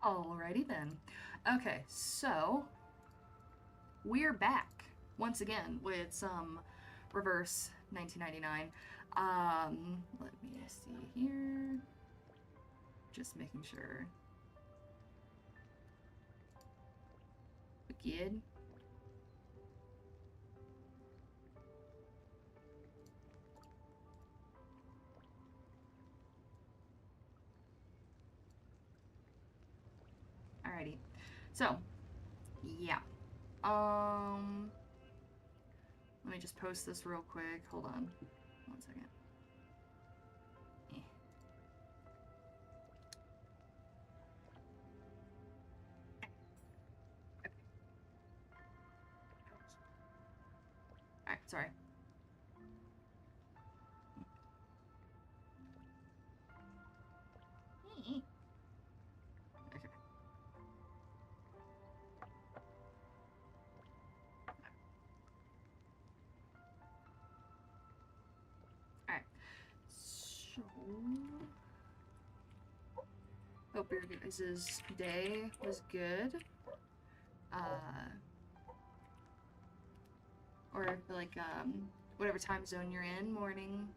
Alrighty then. Okay, so we're back once again with some reverse 1999. Let me see here. Just making sure. Good. Alrighty. So, yeah. Let me just post this real quick. Hold on. 1 second. Eh. Alright, sorry. Okay. Alright. So, hope your guys' day was good. Or like, whatever time zone you're in, morning,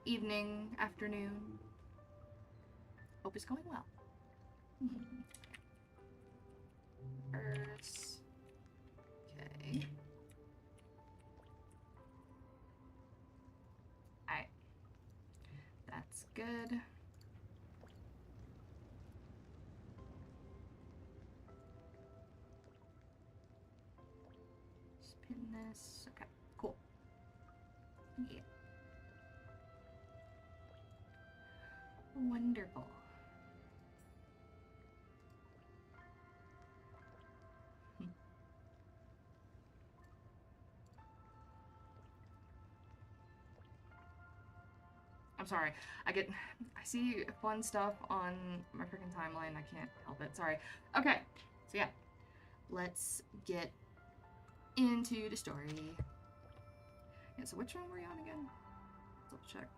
evening, afternoon. Hope it's going well. Earth. Okay. Alright. That's good. Spin this. Okay, cool. Yeah. Wonderful. I'm sorry. I see fun stuff on my freaking timeline. I can't help it. Sorry. Okay. So yeah. Let's get into the story. Yeah, so which one were you on again? Let's double check.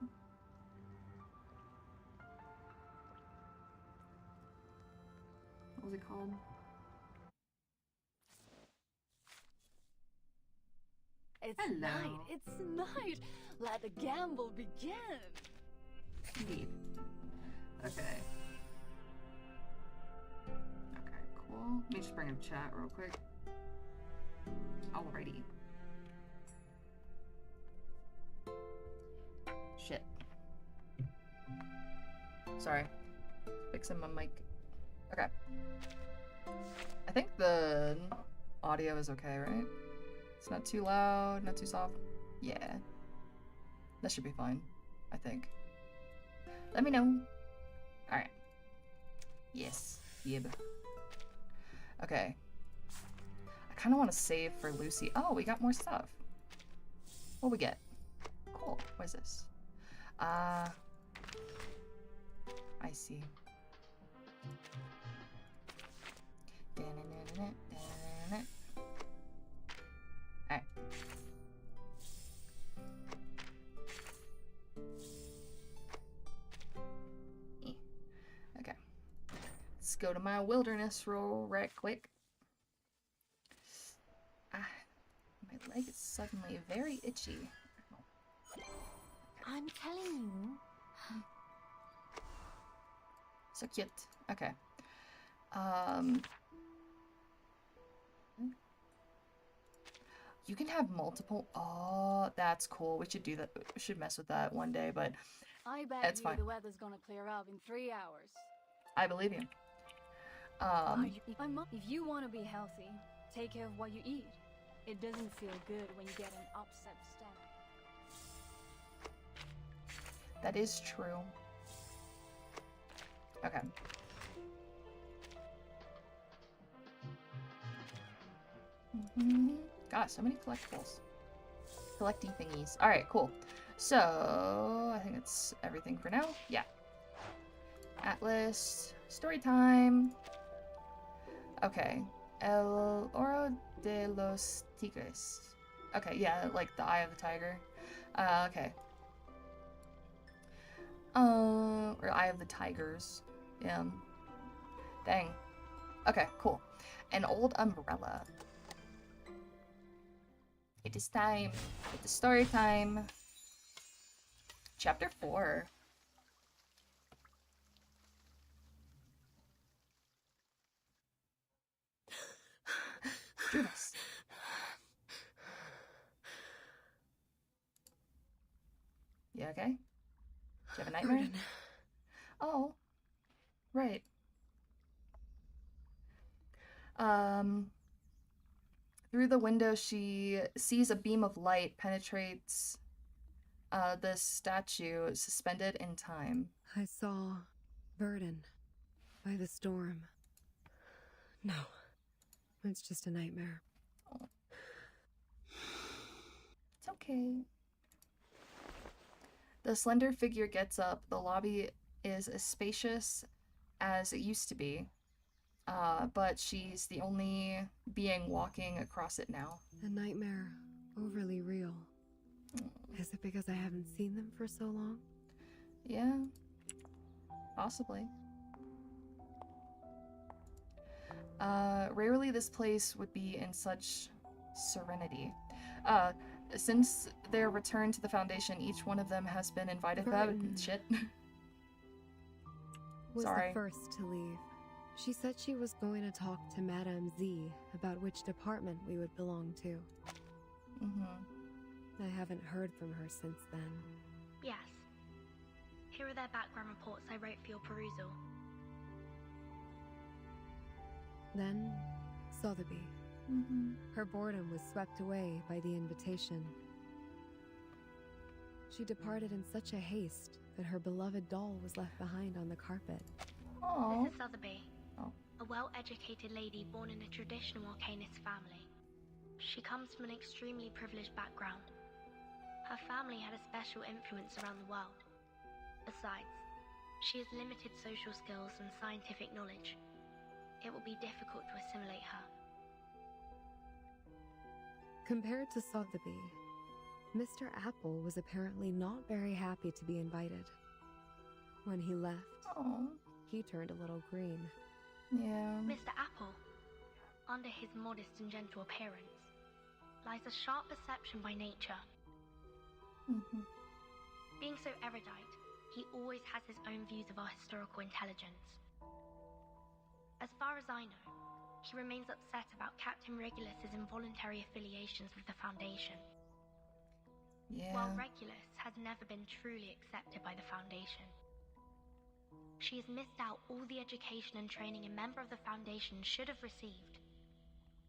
What was it called? It's Hello. night. It's night. Let the gamble begin. Indeed. Okay. Okay, cool. Let me just bring up chat real quick. Alrighty. Shit. Sorry. Fixing my mic. Okay. I think the audio is okay, right? It's not too loud, not too soft. Yeah. That should be fine, I think. Let me know. Alright. Yes. Yib. Okay. I kind of want to save for Lucy. Oh, we got more stuff. What we get? Cool. What is this? I see. Alright. Okay. Let's go to my wilderness roll right quick. My leg is suddenly very itchy. I'm telling you. So cute. Okay. You can have multiple. Oh, that's cool. We should do that. We should mess with that one day, but I bet it's you fine. the weather's gonna clear up in 3 hours. I believe you. If you want to be healthy, take care of what you eat. It doesn't feel good when you get an upset stomach. That is true. Okay. Gosh, so many collectibles. Collecty thingies. Alright, cool. So, I think that's everything for now. Yeah. Atlas. Story time. Okay. El Oro de los Tigres. Okay, yeah, like the Eye of the Tiger. Okay. Or Eye of the Tigers. Yeah. Dang. Okay, cool. An old umbrella. It is time. It is story time. Chapter 4. Judas. You okay? Do you have a nightmare? Burden. Oh. Right. Through the window, she sees a beam of light penetrates the statue suspended in time. I saw Burden by the storm. No, it's just a nightmare. It's okay. The slender figure gets up. The lobby is as spacious as it used to be, but she's the only being walking across it now. A nightmare overly real. Is it because I haven't seen them for so long? Yeah, possibly. Rarely this place would be in such serenity. Since their return to the Foundation, each one of them has been invited back. Shit. Was Sorry. the first to leave. She said she was going to talk to Madame Z about which department we would belong to. I haven't heard from her since then. Yes. Here are their background reports I wrote for your perusal. Then, Sotheby. Her boredom was swept away by the invitation. She departed in such a haste that her beloved doll was left behind on the carpet. Oh. This is Sotheby, a well-educated lady born in a traditional Arcanist family. She comes from an extremely privileged background. Her family had a special influence around the world. Besides, she has limited social skills and scientific knowledge. It will be difficult to assimilate her. Compared to Sotheby, Mr. Apple was apparently not very happy to be invited. When he left, he turned a little green. Yeah. Mr. Apple, under his modest and gentle appearance, lies a sharp perception by nature. Being so erudite, he always has his own views of our historical intelligence. As far as I know, he remains upset about Captain Regulus's involuntary affiliations with the Foundation. Yeah. While Regulus has never been truly accepted by the Foundation, she has missed out all the education and training a member of the Foundation should have received.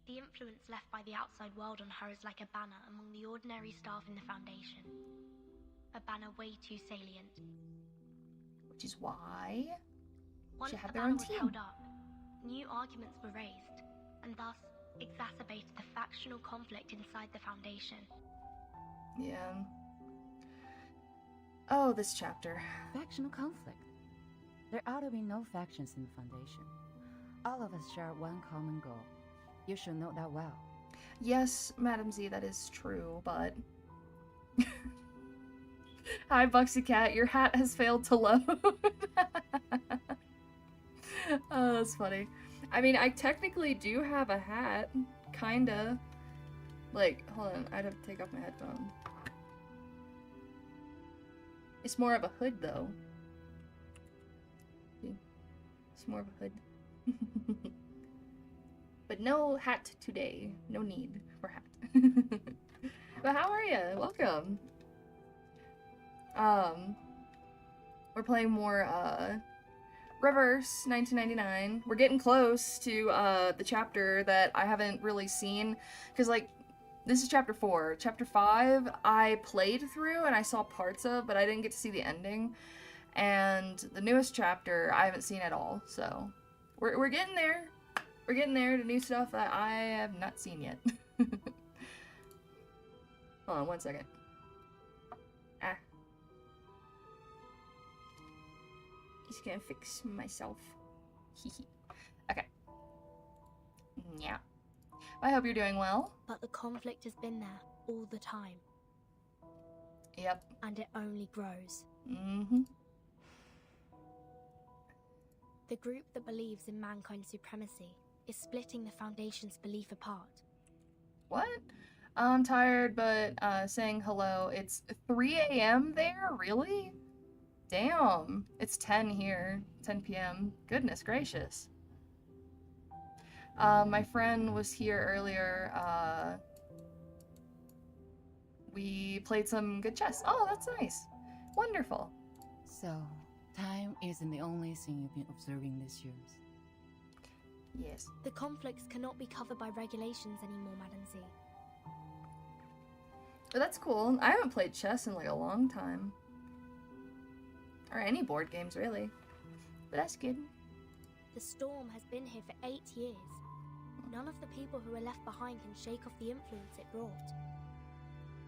The influence left by the outside world on her is like a banner among the ordinary staff in the Foundation. A banner way too salient. Which is why Once she had the their own banner was team. held up, new arguments were raised, and thus exacerbated the factional conflict inside the Foundation. Yeah. Oh, this chapter. Factional conflict. There ought to be no factions in the Foundation. All of us share one common goal. You should know that well. Yes, Madam Z, that is true, but... Hi, Buxy Cat. Your hat has failed to load. Oh, that's funny. I mean, I technically do have a hat. Kinda. Like, hold on. I'd have to take off my headphone. It's more of a hood, though. See? It's more of a hood. But no hat today. No need for hat. But how are you? Welcome. We're playing more, Reverse 1999. We're getting close to, the chapter that I haven't really seen. Because, like, this is chapter 4. Chapter 5, I played through and I saw parts of, but I didn't get to see the ending. And the newest chapter, I haven't seen at all. So, we're getting there. We're getting there to new stuff that I have not seen yet. Hold on, 1 second. Ah. Just gonna fix myself. Okay. Yeah. I hope you're doing well. But the conflict has been there all the time, Yep. and it only grows. Mm-hmm. The group that believes in mankind's supremacy is splitting the Foundation's belief apart. What? I'm tired, but saying hello. It's 3 a.m. there? Really? Damn. It's 10 here. 10 p.m. Goodness gracious. My friend was here earlier. We played some good chess. Oh, that's nice. Wonderful. So, time isn't the only thing you've been observing these years. Yes. The conflicts cannot be covered by regulations anymore, Madam Z. But that's cool. I haven't played chess in like a long time. Or any board games, really. But that's good. The storm has been here for 8 years. None of the people who are left behind can shake off the influence it brought.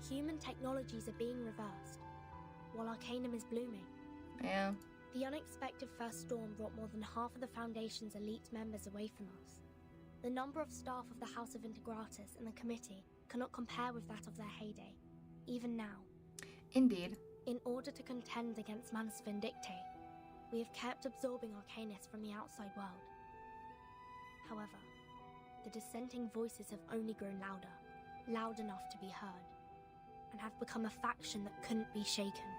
Human technologies are being reversed, while Arcanum is blooming. Yeah. The unexpected first storm brought more than half of the Foundation's elite members away from us. The number of staff of the House of Integratus and the Committee cannot compare with that of their heyday, even now. Indeed. In order to contend against Manus Vindictae, we have kept absorbing Arcanus from the outside world. However, the dissenting voices have only grown louder, loud enough to be heard, and have become a faction that couldn't be shaken.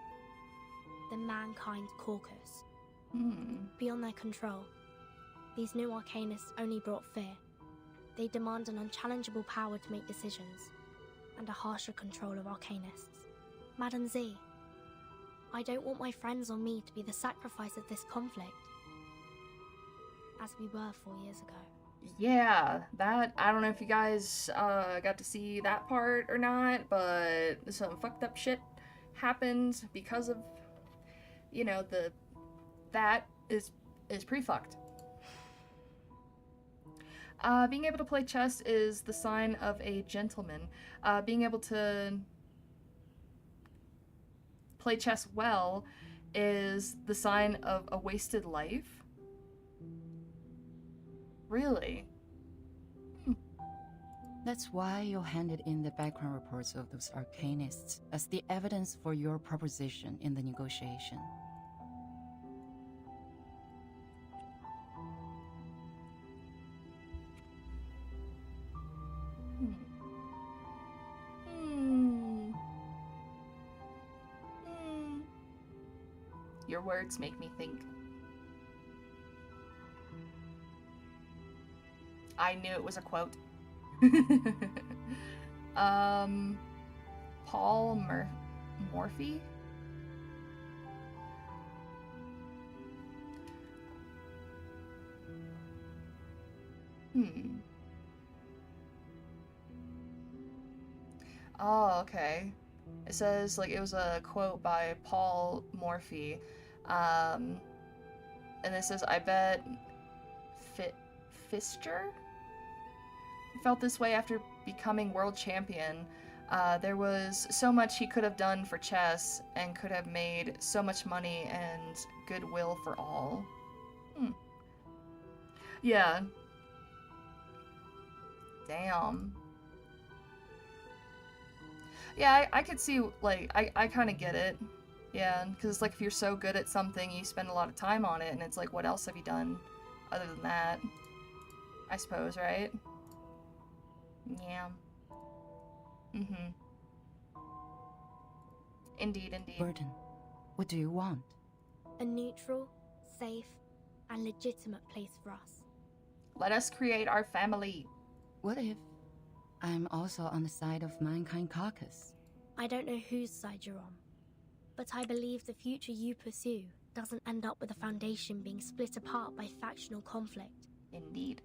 The Mankind Caucus. Beyond their control, these new Arcanists only brought fear. They demand an unchallengeable power to make decisions, and a harsher control of Arcanists. Madam Z, I don't want my friends or me to be the sacrifice of this conflict, as we were 4 years ago. Yeah, that, I don't know if you guys got to see that part or not, but some fucked up shit happened because of, you know, that is pretty fucked. Being able to play chess is the sign of a gentleman. Being able to play chess well is the sign of a wasted life. Really? That's why you handed in the background reports of those Arcanists as the evidence for your proposition in the negotiation. Your words make me think. I knew it was a quote. Paul Morphy? Oh, okay. It says, like, it was a quote by Paul Morphy. And it says, I bet Pfister felt this way after becoming world champion. There was so much he could have done for chess and could have made so much money and goodwill for all. Yeah. Damn. Yeah, I could see, like, I kind of get it. Yeah, because it's like if you're so good at something, you spend a lot of time on it, and it's like, what else have you done other than that? I suppose, right? Yeah. Indeed, indeed. Burden, what do you want? A neutral, safe, and legitimate place for us. Let us create our family. What if I'm also on the side of Mankind Caucus? I don't know whose side you're on, but I believe the future you pursue doesn't end up with the Foundation being split apart by factional conflict. Indeed.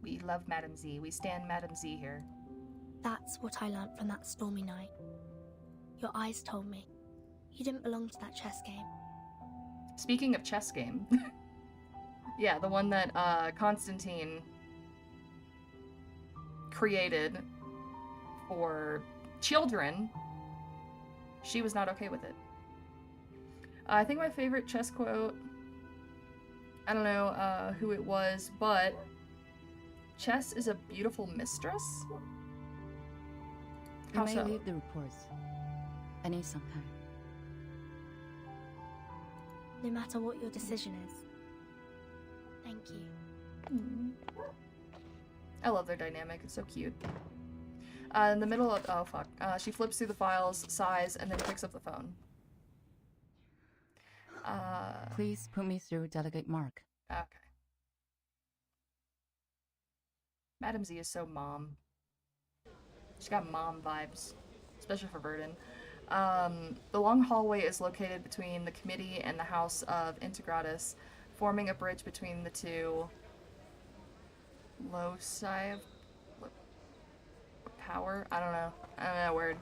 We love Madam Z. We stand Madam Z here. That's what I learned from that stormy night. Your eyes told me. You didn't belong to that chess game. Speaking of chess game. Yeah, the one that Constantine created for children. She was not okay with it. I think my favorite chess quote, I don't know who it was, but chess is a beautiful mistress. You may leave the reports. I need some time. No matter what your decision is, Thank you. I love their dynamic. It's so cute. In the middle of... Oh, fuck. She flips through the files, sighs, and then picks up the phone. Please put me through Delegate Mark. Okay. Madam Z is so mom. She's got mom vibes. Especially for Verdun. The long hallway is located between the committee and the House of Integratus, forming a bridge between the two loci of power? I don't know that word.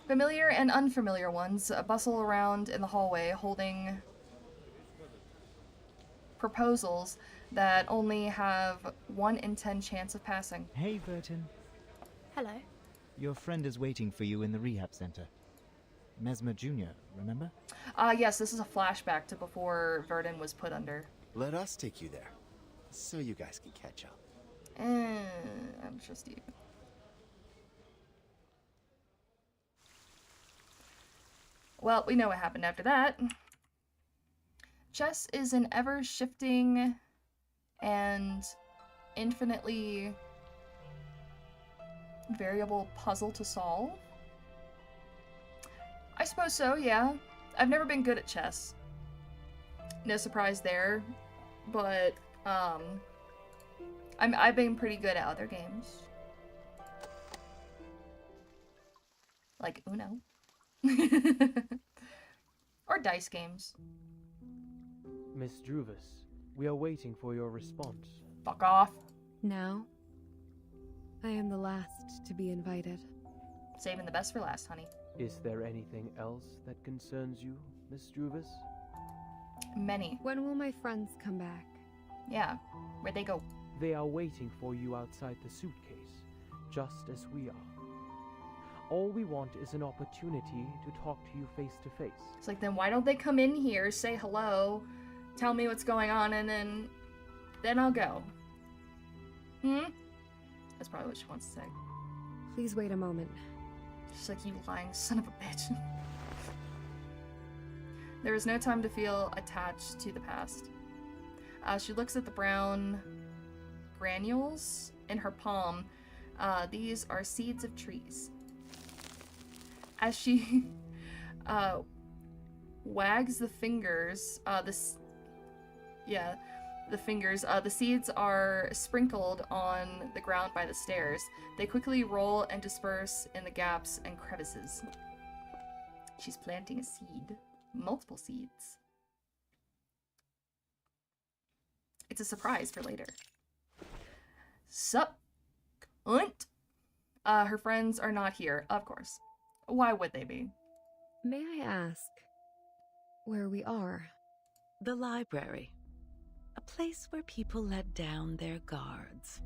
Familiar and unfamiliar ones bustle around in the hallway holding proposals that only have 1 in 10 chance of passing. Hey, Verdun. Hello. Your friend is waiting for you in the rehab center. Mesmer Jr., remember? Yes, this is a flashback to before Verdun was put under. Let us take you there, so you guys can catch up. I don't trust you. Well, we know what happened after that. Chess is an ever-shifting and infinitely variable puzzle to solve. I suppose so, yeah. I've never been good at chess. No surprise there, but I've been pretty good at other games. Like Uno. Or dice games. Miss Druvis, we are waiting for your response. Fuck off. Now, I am the last to be invited. Saving the best for last, honey. Is there anything else that concerns you, Miss Druvis? Many. When will my friends come back? Yeah. Where'd they go? They are waiting for you outside the suitcase, just as we are. All we want is an opportunity to talk to you face to face. It's like, then why don't they come in here, say hello, tell me what's going on, and then I'll go. That's probably what she wants to say. Please wait a moment. She's like, you lying son of a bitch. There is no time to feel attached to the past. She looks at the brown granules in her palm. These are seeds of trees. As she wags the fingers, the fingers, the seeds are sprinkled on the ground by the stairs. They quickly roll and disperse in the gaps and crevices. She's planting a seed. Multiple seeds. It's a surprise for later. Sup, cunt? Her friends are not here, of course. Why would they be? May I ask where we are? The library. A place where people let down their guards.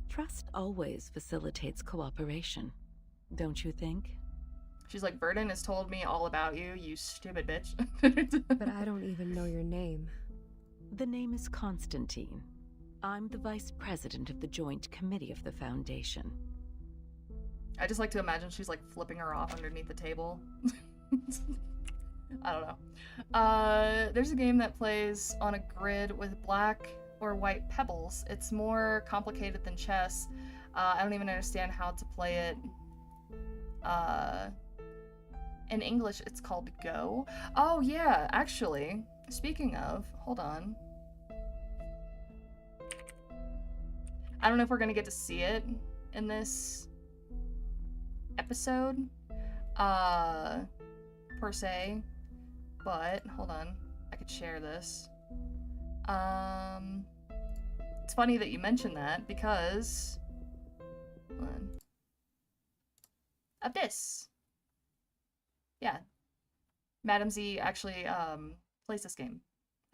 Trust always facilitates cooperation, don't you think? She's like, Verdun has told me all about you, you stupid bitch. But I don't even know your name. The name is Constantine. I'm the vice president of the Joint Committee of the Foundation. I just like to imagine she's like flipping her off underneath the table. I don't know. There's a game that plays on a grid with black or white pebbles. It's more complicated than chess. I don't even understand how to play it. In English, it's called Go. Oh yeah, actually, speaking of, hold on. I don't know if we're gonna get to see it in this episode, per se, but hold on, I could share this. It's funny that you mentioned that because hold on. Of this. Yeah. Madam Z actually plays this game.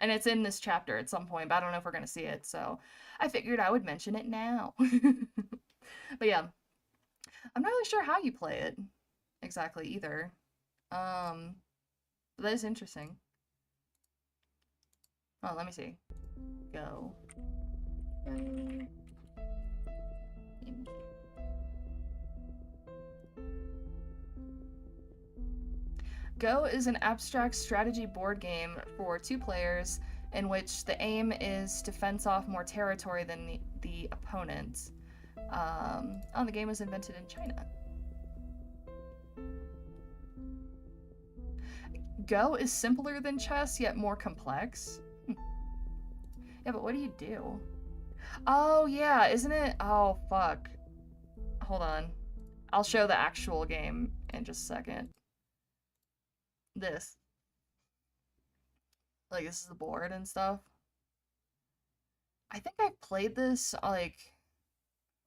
And it's in this chapter at some point, but I don't know if we're gonna see it, so I figured I would mention it now. But yeah. I'm not really sure how you play it exactly either. But that is interesting. Oh, let me see. Go. Go is an abstract strategy board game for 2 players in which the aim is to fence off more territory than the opponent. The game was invented in China. Go is simpler than chess, yet more complex. Yeah, but what do you do? Oh, yeah, isn't it? Oh, fuck. Hold on. I'll show the actual game in just a second. This. Like, this is the board and stuff. I think I've played this, like,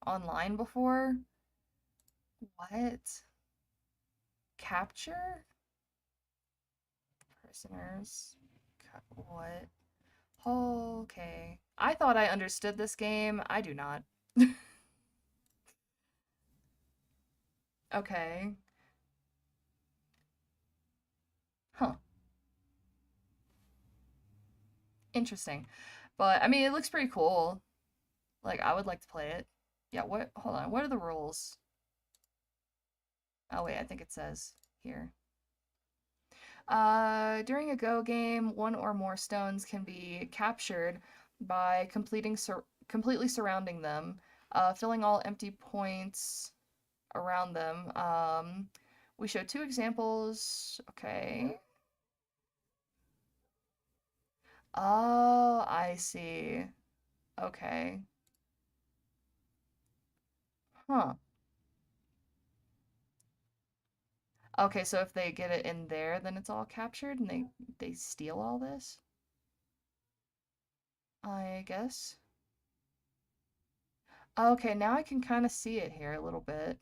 online before. What? Capture? Prisoners. What? Okay. I thought I understood this game. I do not. Okay. Huh. Interesting. But, I mean, it looks pretty cool. Like, I would like to play it. Yeah, what? Hold on. What are the rules? Oh, wait, I think it says here. During a Go game, one or more stones can be captured by completely surrounding them, filling all empty points around them. We show 2 examples. Okay. Oh, I see. Okay. Huh. Okay, so if they get it in there, then it's all captured and they steal all this? I guess. Okay, now I can kind of see it here a little bit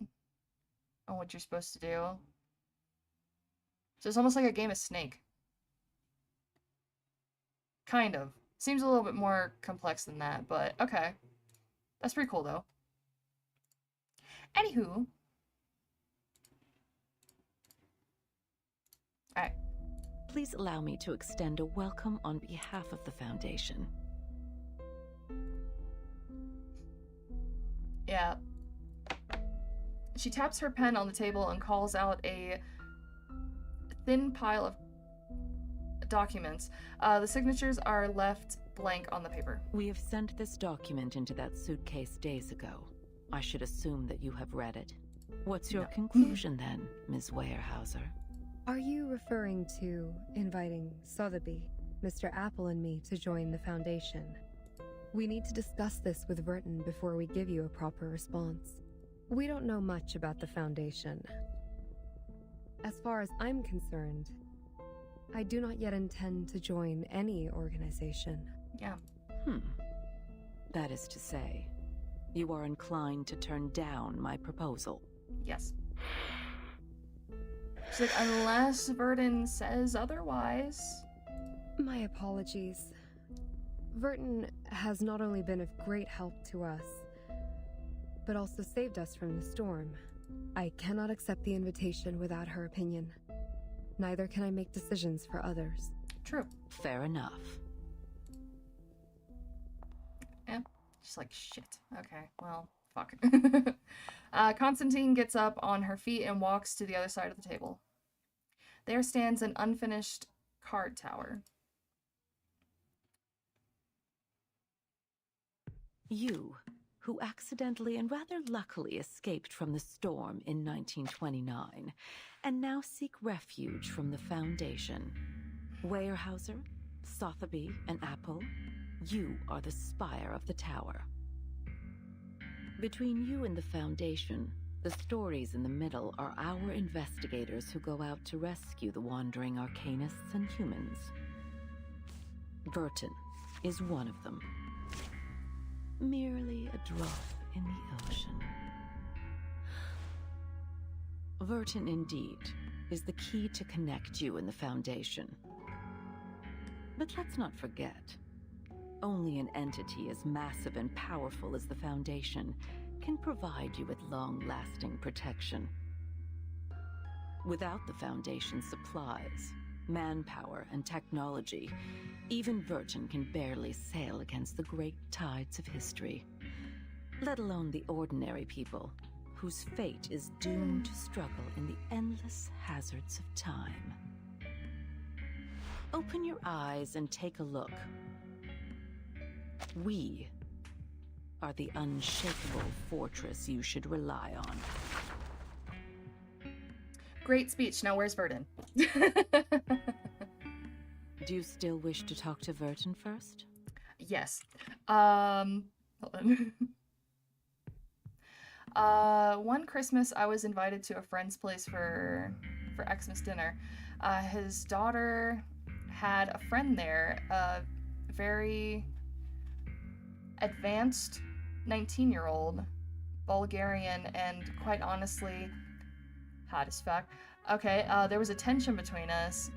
on what you're supposed to do. So it's almost like a game of Snake. Kind of. Seems a little bit more complex than that, but okay. That's pretty cool, though. Anywho. Alright. Please allow me to extend a welcome on behalf of the Foundation. Yeah. She taps her pen on the table and calls out a thin pile of documents. The signatures are left blank on the paper. We have sent this document into that suitcase days ago. I should assume that you have read it. What's your conclusion then, Ms. Weyerhaeuser? Are you referring to inviting Sotheby, Mr. Apple, and me to join the Foundation? We need to discuss this with Vertin before we give you a proper response. We don't know much about the Foundation. As far as I'm concerned, I do not yet intend to join any organization. Yeah. That is to say, you are inclined to turn down my proposal? Yes. She's like, unless Vertin says otherwise. My apologies. Vertin has not only been of great help to us, but also saved us from the storm. I cannot accept the invitation without her opinion. Neither can I make decisions for others. True. Fair enough. Yeah, just like, shit. Okay, well, fuck. Constantine gets up on her feet and walks to the other side of the table. There stands an unfinished card tower. You, who accidentally and rather luckily escaped from the storm in 1929, and now seek refuge from the Foundation. Weyerhaeuser, Sotheby, and Apple, you are the spire of the tower. Between you and the Foundation, the stories in the middle are our investigators who go out to rescue the wandering arcanists and humans. Vertin is one of them. Merely a drop in the ocean. Vertin, indeed, is the key to connect you and the Foundation. But let's not forget, only an entity as massive and powerful as the Foundation can provide you with long-lasting protection. Without the Foundation's supplies, manpower, and technology, even Vertin can barely sail against the great tides of history, let alone the ordinary people, whose fate is doomed to struggle in the endless hazards of time. Open your eyes and take a look. We are the unshakable fortress you should rely on. Great speech. Now where's Verdun? Do you still wish to talk to Vertin first? Yes. Hold on. One Christmas I was invited to a friend's place for Xmas dinner. His daughter had a friend there, a very advanced 19-year-old Bulgarian, and quite honestly, hot as fuck. Okay, there was a tension between us.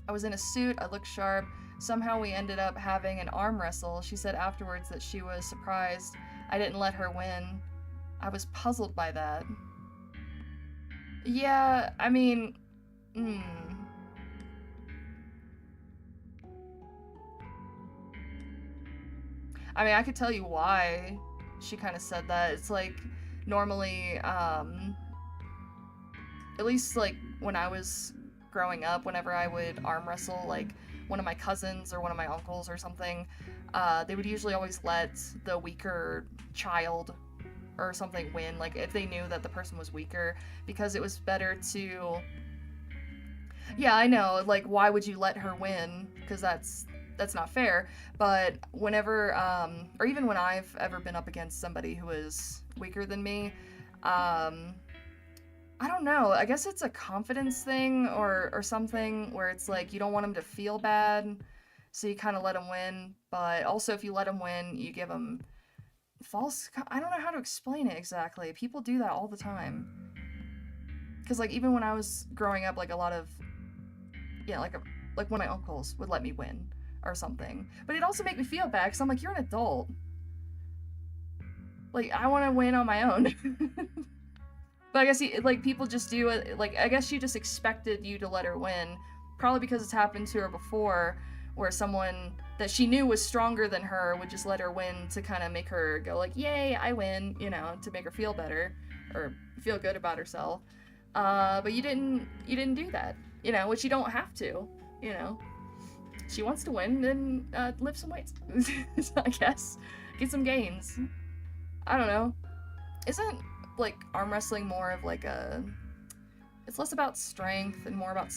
I was in a suit, I looked sharp. Somehow we ended up having an arm wrestle. She said afterwards that she was surprised I didn't let her win. I was puzzled by that. Yeah, I mean, I could tell you why she kind of said that. It's like, normally, at least like when I was growing up, whenever I would arm wrestle like one of my cousins or one of my uncles or something, they would usually always let the weaker child or something win, like if they knew that the person was weaker, because it was better to, yeah, I know, like, why would you let her win? Because that's not fair. But whenever, or even when I've ever been up against somebody who is weaker than me, I don't know, I guess it's a confidence thing or something, where it's like you don't want them to feel bad, so you kind of let them win. But also, if you let them win, you give them false, I don't know how to explain it exactly. People do that all the time. Because like even when I was growing up, like a lot of, yeah, like one of my uncles would let me win or something. But it'd also make me feel bad, because I'm like, you're an adult. Like, I want to win on my own. But I guess, like, people just do it, like, I guess she just expected you to let her win, probably because it's happened to her before, where someone that she knew was stronger than her would just let her win to kind of make her go like, yay, I win, you know, to make her feel better, or feel good about herself. But you didn't do that, you know, which you don't have to, you know. She wants to win, then lift some weights, I guess. Get some gains. I don't know. Isn't, like, arm wrestling more of, like, it's less about strength and more about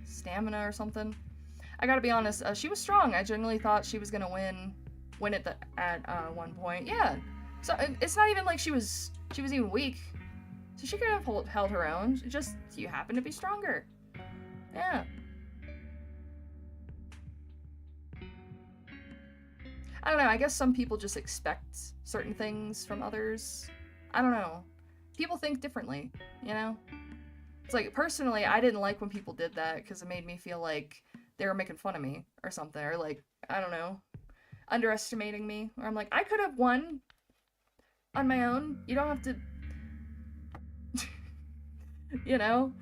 stamina or something? I gotta be honest, she was strong. I genuinely thought she was gonna win at one point. Yeah. So, it's not even like she was even weak. So she could have held her own. Just, you happen to be stronger. Yeah. I don't know, I guess some people just expect certain things from others. I don't know. People think differently, you know? It's like, personally, I didn't like when people did that, because it made me feel like they were making fun of me or something, or like, I don't know, underestimating me. Or I'm like, I could have won on my own. You don't have to, you know?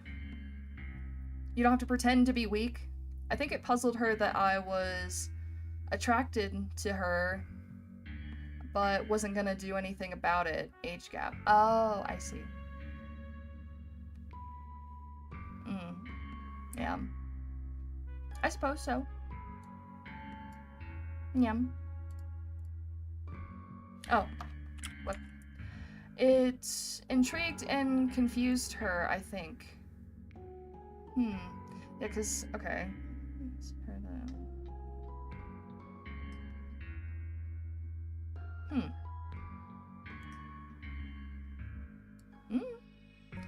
You don't have to pretend to be weak. I think it puzzled her that I was attracted to her, but wasn't gonna do anything about it. Age gap. Oh, I see. Yeah. I suppose so. Yeah. Oh. What? It intrigued and confused her, I think. Yeah, because, okay.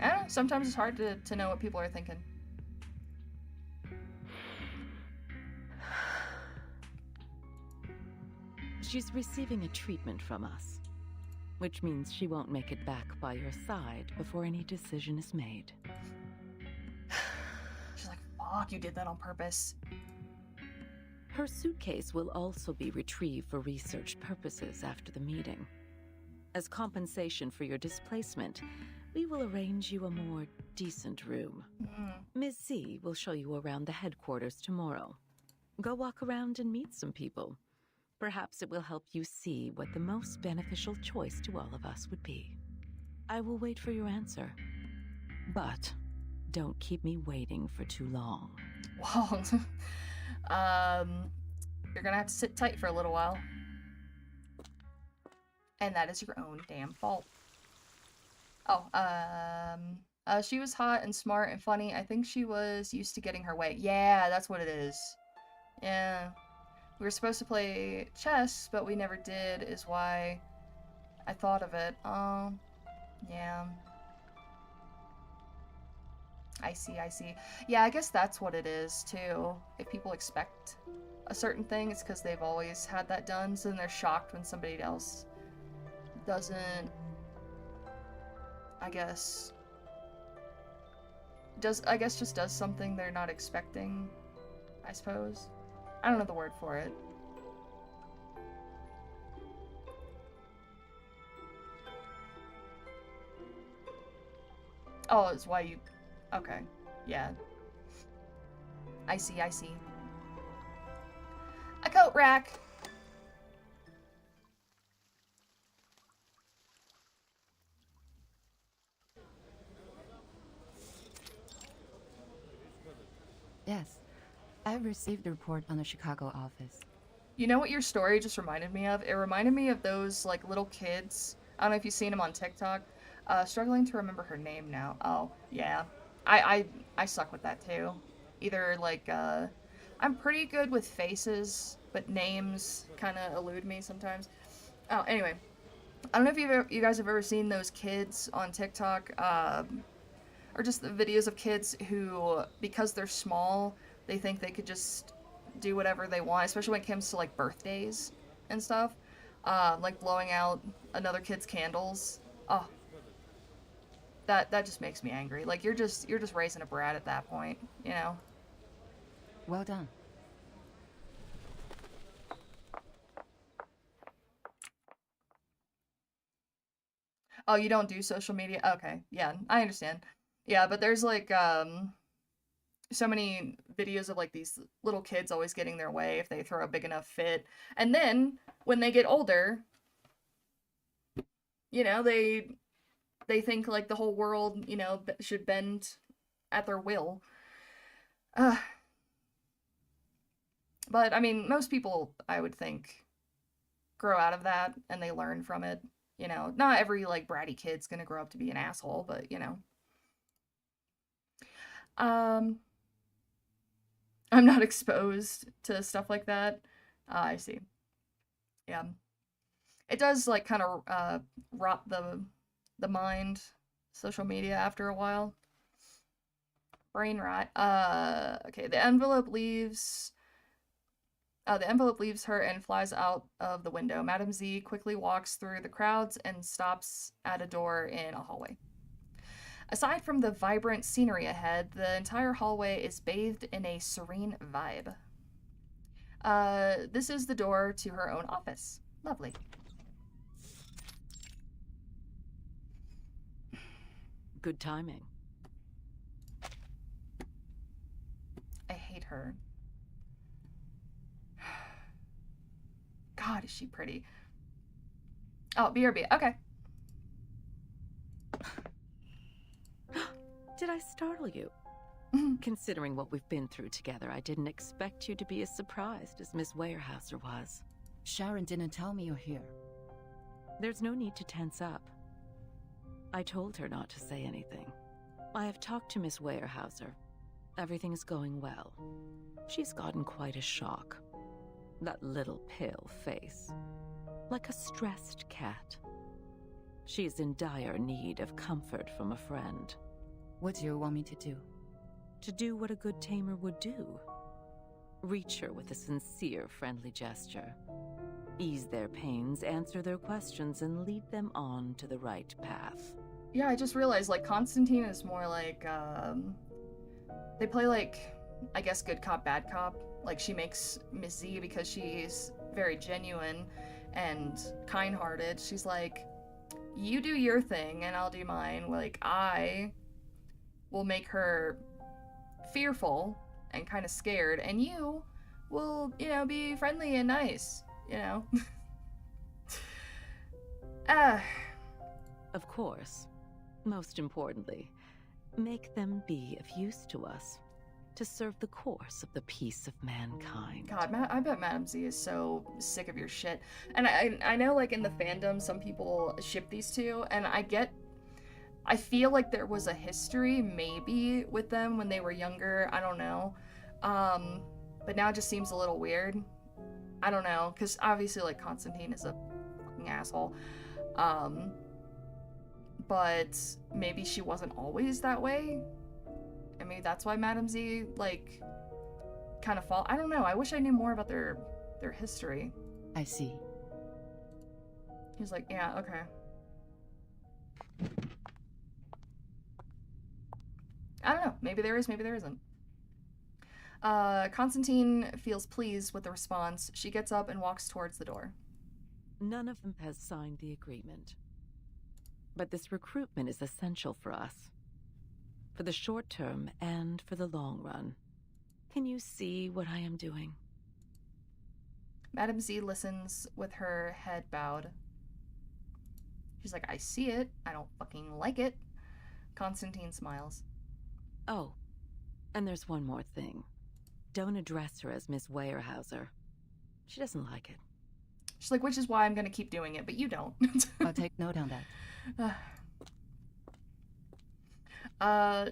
I don't know, sometimes it's hard to know what people are thinking. She's receiving a treatment from us, which means she won't make it back by your side before any decision is made. She's like, fuck, you did that on purpose. Her suitcase will also be retrieved for research purposes after the meeting. As compensation for your displacement, we will arrange you a more decent room. Ms. Z will show you around the headquarters tomorrow. Go walk around and meet some people. Perhaps it will help you see what the most beneficial choice to all of us would be. I will wait for your answer. But don't keep me waiting for too long. Well, you're gonna have to sit tight for a little while. And that is your own damn fault. Oh, she was hot and smart and funny. I think she was used to getting her way. Yeah, that's what it is. Yeah. We were supposed to play chess, but we never did, is why I thought of it. Yeah. I see, I see. Yeah, I guess that's what it is, too. If people expect a certain thing, it's because they've always had that done, so then they're shocked when somebody else doesn't, I guess, just does something they're not expecting, I suppose. I don't know the word for it. Oh, it's why you... Okay. Yeah. I see, I see. A coat rack! Yes. I've received the report on the Chicago office. You know what your story just reminded me of? It reminded me of those, like, little kids. I don't know if you've seen them on TikTok. Struggling to remember her name now. Oh, yeah. I suck with that, too. Either, like, I'm pretty good with faces, but names kind of elude me sometimes. Oh, anyway. I don't know if you guys have ever seen those kids on TikTok, or just the videos of kids who, because they're small, they think they could just do whatever they want, especially when it comes to, like, birthdays and stuff. Like blowing out another kid's candles. Oh. That just makes me angry. Like, you're just raising a brat at that point, you know? Well done. Oh, you don't do social media? Okay, yeah, I understand. Yeah, but there's, like, so many videos of, like, these little kids always getting their way if they throw a big enough fit. And then, when they get older, you know, they think, like, the whole world, you know, should bend at their will. But, I mean, most people, I would think, grow out of that, and they learn from it. You know, not every, like, bratty kid's gonna grow up to be an asshole, but, you know. I'm not exposed to stuff like that. I see. Yeah. It does, like, kind of, rot the mind, social media, after a while. Brain rot. Okay, the envelope leaves her and flies out of the window. Madame Z quickly walks through the crowds and stops at a door in a hallway. Aside from the vibrant scenery ahead, the entire hallway is bathed in a serene vibe. This is the door to her own office. Lovely. Good timing. I hate her. God, is she pretty. Oh, BRB. Okay. Did I startle you? Considering what we've been through together, I didn't expect you to be as surprised as Miss Weyerhaeuser was. Sharon didn't tell me you're here. There's no need to tense up. I told her not to say anything. I have talked to Miss Weyerhaeuser. Everything's going well. She's gotten quite a shock. That little pale face. Like a stressed cat. She's in dire need of comfort from a friend. What do you want me to do? To do what a good tamer would do. Reach her with a sincere, friendly gesture. Ease their pains, answer their questions, and lead them on to the right path. Yeah, I just realized, like, Constantine is more like, they play, like, I guess good cop, bad cop. Like, she makes Miss Z because she's very genuine and kind-hearted. She's like, you do your thing and I'll do mine. Like, I will make her fearful and kind of scared, and you will, you know, be friendly and nice, you know? Of course. Most importantly, make them be of use to us. to serve the course of the peace of mankind. God, I bet Madam Z is so sick of your shit. And I know, like, in the fandom, some people ship these two, and I feel like there was a history, maybe, with them when they were younger. I don't know. But now it just seems a little weird. I don't know, because obviously, like, Constantine is a fucking asshole. But maybe she wasn't always that way. And maybe that's why Madam Z, like, kind of fall. I don't know. I wish I knew more about their history. I see. He's like, yeah, okay. I don't know. Maybe there is, maybe there isn't. Constantine feels pleased with the response. She gets up and walks towards the door. None of them has signed the agreement. But this recruitment is essential for us. For the short term and for the long run. Can you see what I am doing? Madam Z listens with her head bowed. She's like, I see it. I don't fucking like it. Constantine smiles. Oh, and there's one more thing. Don't address her as Miss Weyerhaeuser. She doesn't like it. She's like, which is why I'm gonna keep doing it, but you don't. I'll take note on that.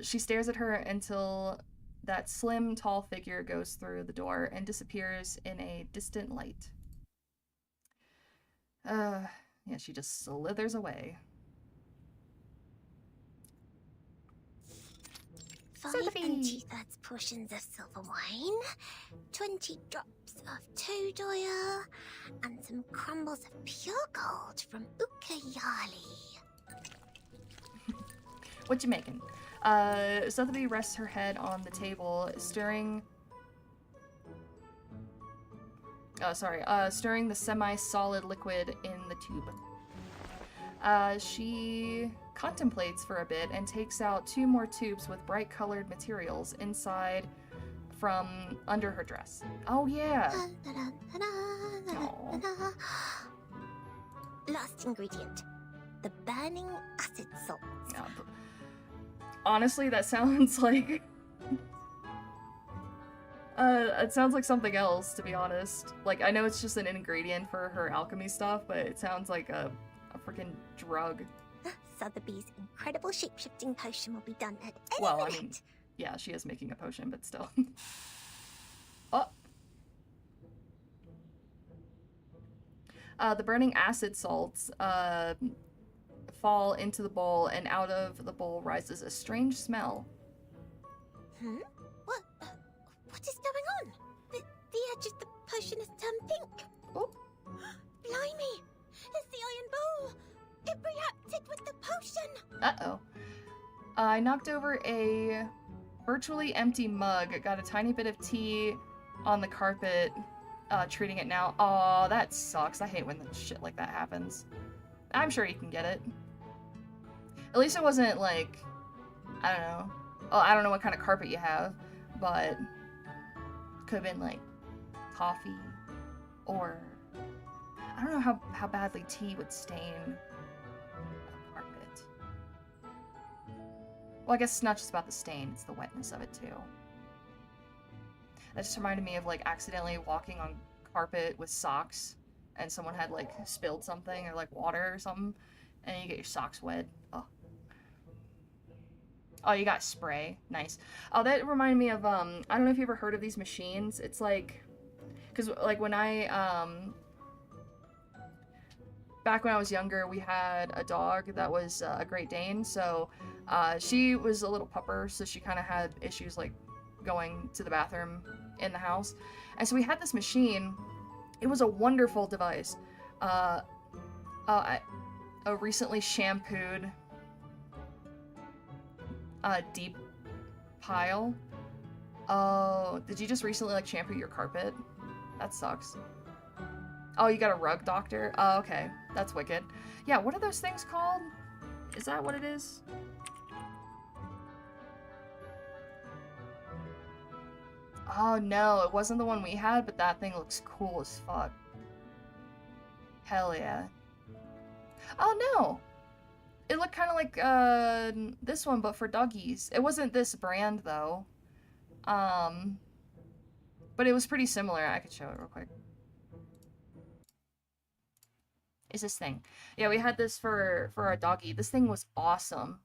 She stares at her until that slim, tall figure goes through the door and disappears in a distant light. Yeah, she just slithers away. 5 2/3 portions of silver wine, 20 drops of toad oil, and some crumbles of pure gold from Ukayali. What you making? Sotheby rests her head on the table, stirring the semi-solid liquid in the tube. She contemplates for a bit and takes out 2 more tubes with bright-colored materials inside from under her dress. Oh, yeah. Last ingredient, the burning acid salts. Honestly, that sounds like... it sounds like something else, to be honest. Like, I know it's just an ingredient for her alchemy stuff, but it sounds like a freaking drug. Sotheby's incredible shape-shifting potion will be done at any Well, minute. I mean, yeah, she is making a potion, but still. Oh. The burning acid salts fall into the bowl, and out of the bowl rises a strange smell. What is going on? The edge of the potion has turned pink. Oh. Blimey! It's the iron bowl! It reacted with the potion! Uh-oh. I knocked over a virtually empty mug, got a tiny bit of tea on the carpet, treating it now. Aw, that sucks. I hate when shit like that happens. I'm sure you can get it. At least it wasn't like, I don't know. Oh, I don't know what kind of carpet you have, but could have been like coffee, or I don't know how badly tea would stain a carpet. Well, I guess it's not just about the stain, it's the wetness of it too. That just reminded me of like accidentally walking on carpet with socks and someone had like spilled something or like water or something and you get your socks wet. Oh, you got spray. Nice. Oh, that reminded me of, I don't know if you ever heard of these machines. It's like, because like when back when I was younger, we had a dog that was a Great Dane, so she was a little pupper, so she kind of had issues like going to the bathroom in the house. And so we had this machine. It was a wonderful device. A recently shampooed deep pile. Oh, did you just recently like shampoo your carpet? That sucks. Oh, you got a rug doctor? Oh, okay. That's wicked. Yeah, what are those things called? Is that what it is? Oh no, it wasn't the one we had, but that thing looks cool as fuck. Hell yeah. Oh no! It looked kind of like this one, but for doggies. It wasn't this brand though. But it was pretty similar. I could show it real quick. Is this thing. Yeah, we had this for our doggy. This thing was awesome.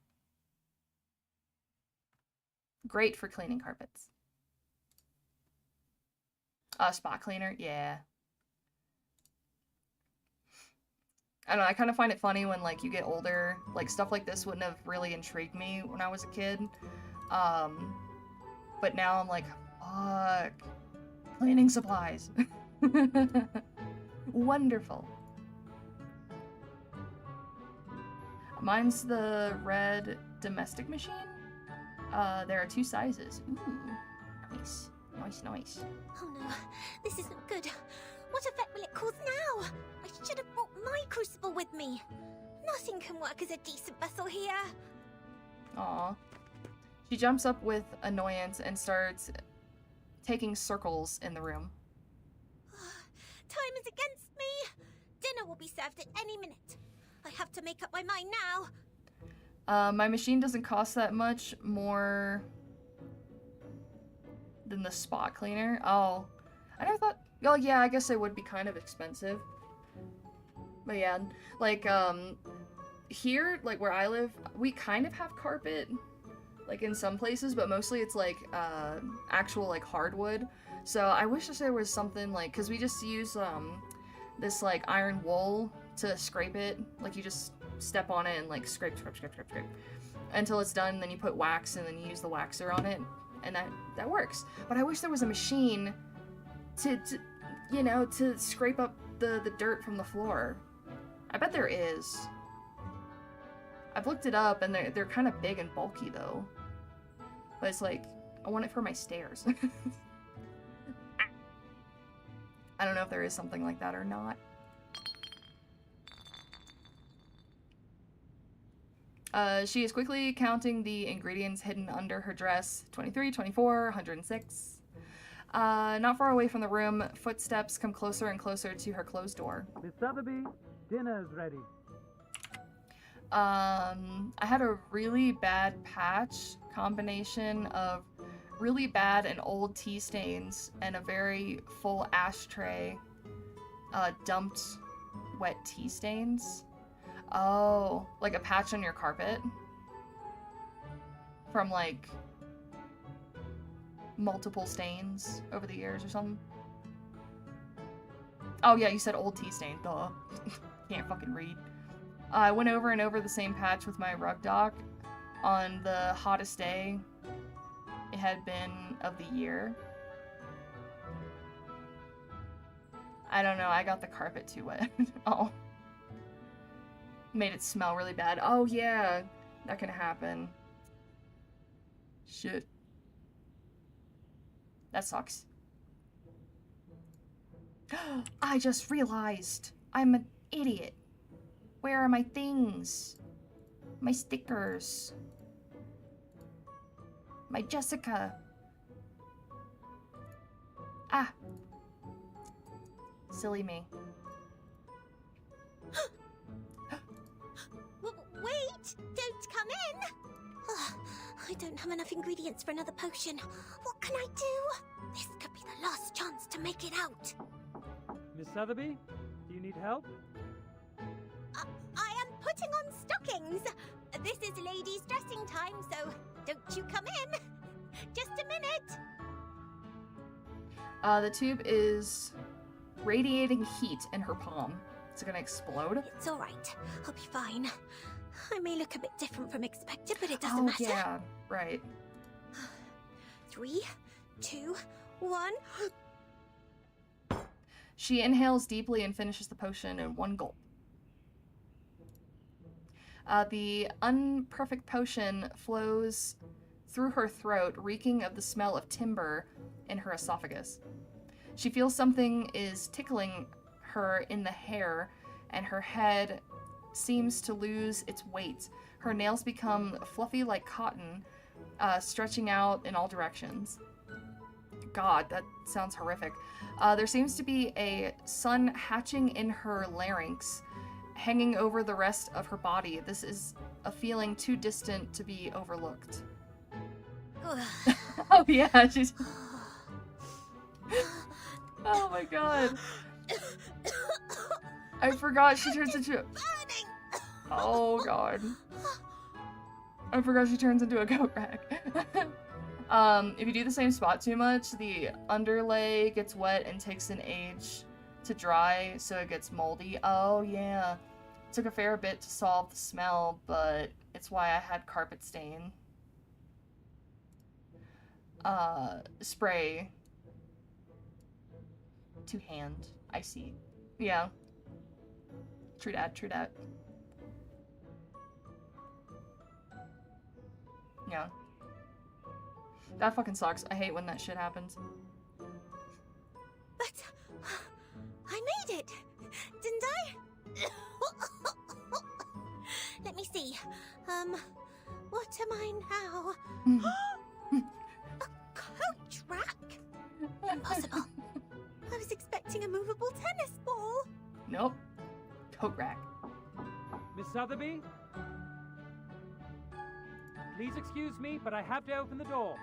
Great for cleaning carpets. Spot cleaner, yeah. I don't know, I kind of find it funny when, like, you get older. Like, stuff like this wouldn't have really intrigued me when I was a kid. But now I'm like, fuck. Cleaning supplies. Wonderful. Mine's the red domestic machine. There are 2 sizes. Ooh, nice. Nice, nice. Oh no, this isn't good. What effect will it cause now? I should have brought my crucible with me. Nothing can work as a decent vessel here. Aw. She jumps up with annoyance and starts taking circles in the room. Time is against me. Dinner will be served at any minute. I have to make up my mind now. My machine doesn't cost that much more than the spot cleaner. Oh, I never thought. Oh yeah, I guess it would be kind of expensive. But yeah, like here, like where I live, we kind of have carpet, like in some places, but mostly it's like actual like hardwood. So I wish there was something like, cause we just use this like iron wool to scrape it. Like you just step on it and like scrape until it's done. Then you put wax and then you use the waxer on it, and that works. But I wish there was a machine to you know, to scrape up the dirt from the floor. I bet there is. I've looked it up and they're kind of big and bulky though. But it's like, I want it for my stairs. I don't know if there is something like that or not. She is quickly counting the ingredients hidden under her dress. 23, 24, 106. Not far away from the room, footsteps come closer and closer to her closed door. Miss Sotheby, dinner is ready. I had a really bad patch combination of really bad and old tea stains and a very full ashtray, dumped wet tea stains. Oh, like a patch on your carpet? From like multiple stains over the years or something? Oh yeah, you said old tea stain, duh. Can't fucking read. I went over and over the same patch with my rug dock on the hottest day it had been of the year. I don't know, I got the carpet too wet. Oh. Made it smell really bad. Oh yeah, that can happen. Shit. That sucks. I just realized I'm an idiot. Where are my things? My stickers. My Jessica. Ah. Silly me. Wait! Don't come in! I don't have enough ingredients for another potion. What can I do? This could be the last chance to make it out. Miss Sotheby, do you need help? I am putting on stockings. This is ladies' dressing time, so don't you come in. Just a minute. The tube is radiating heat in her palm. Is it gonna explode? It's all right. I'll be fine. I may look a bit different from expected, but it doesn't matter. Yeah, right. 3, 2, 1. She inhales deeply and finishes the potion in one gulp. The unperfect potion flows through her throat, reeking of the smell of timber in her esophagus. She feels something is tickling her in the hair, and her head seems to lose its weight. Her nails become fluffy like cotton, stretching out in all directions. God, that sounds horrific. There seems to be a sun hatching in her larynx, hanging over the rest of her body. This is a feeling too distant to be overlooked. Oh yeah, she's... Oh my god. I forgot she turns into... Oh god. I forgot she turns into a goat rack. If you do the same spot too much, the underlay gets wet and takes an age to dry, so it gets moldy. Oh yeah. Took a fair bit to solve the smell, but it's why I had carpet stain. Spray. To hand. I see. Yeah. True dat, true dat. Yeah. That fucking sucks. I hate when that shit happens. But I made it, didn't I? Let me see. What am I now? A coach rack? Impossible. I was expecting a movable tennis ball. Nope. Coat rack. Miss Sotheby? Please excuse me, but I have to open the door.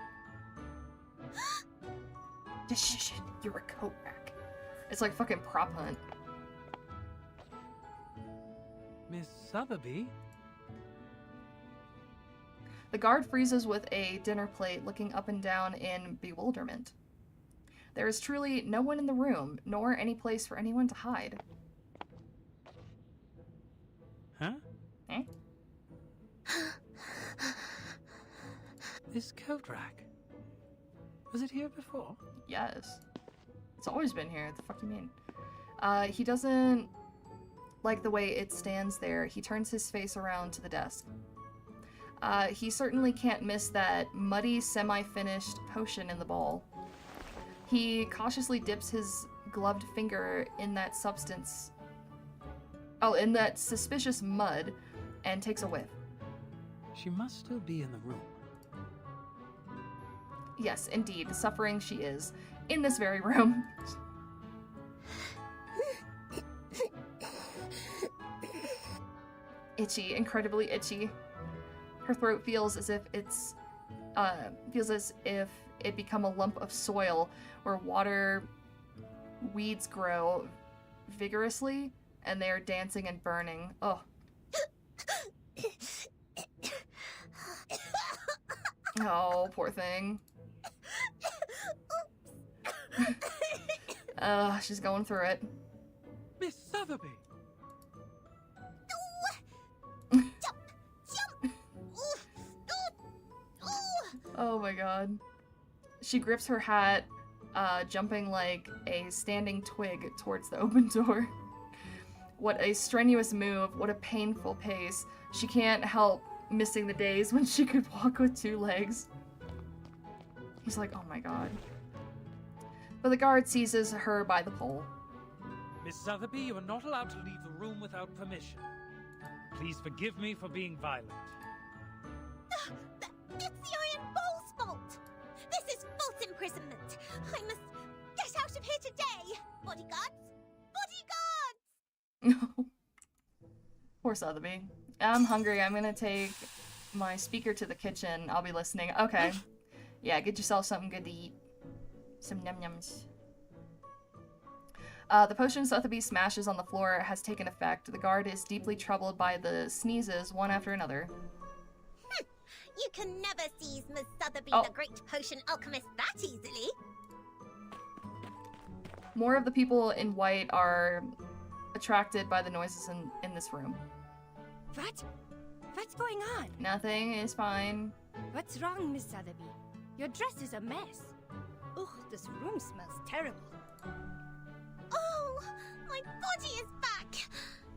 Shh, you're a coat rack. It's like fucking prop hunt. Miss Sotheby? The guard freezes with a dinner plate, looking up and down in bewilderment. There is truly no one in the room, nor any place for anyone to hide. Huh? Eh? This coat rack. Was it here before? Yes. It's always been here. The fuck you mean? He doesn't like the way it stands there. He turns his face around to the desk. He certainly can't miss that muddy, semi-finished potion in the bowl. He cautiously dips his gloved finger in that substance... Oh, in that suspicious mud, and takes a whiff. She must still be in the room. Yes, indeed, suffering she is. In this very room. Itchy, incredibly itchy. Her throat feels as if it become a lump of soil where water weeds grow vigorously, and they are dancing and burning. Oh. Oh, poor thing. She's going through it. Miss Sotheby! Oh my god. She grips her hat, jumping like a standing twig towards the open door. What a strenuous move, what a painful pace. She can't help missing the days when she could walk with two legs. He's like, oh my god. But the guard seizes her by the pole. Miss Sotheby, you are not allowed to leave the room without permission. Please forgive me for being violent. It's the Iron Bowl's fault! This is false imprisonment! I must get out of here today! Bodyguards! Bodyguards! No. Poor Sotheby. I'm hungry. I'm gonna take my speaker to the kitchen. I'll be listening. Okay. Yeah, get yourself something good to eat. Some num-nums. The potion Sotheby smashes on the floor has taken effect. The guard is deeply troubled by the sneezes, one after another. You can never seize Miss Sotheby, the great potion alchemist, that easily. More of the people in white are attracted by the noises in this room. What? What's going on? Nothing is fine. What's wrong, Miss Sotheby? Your dress is a mess. Ugh, this room smells terrible. Oh, my body is back.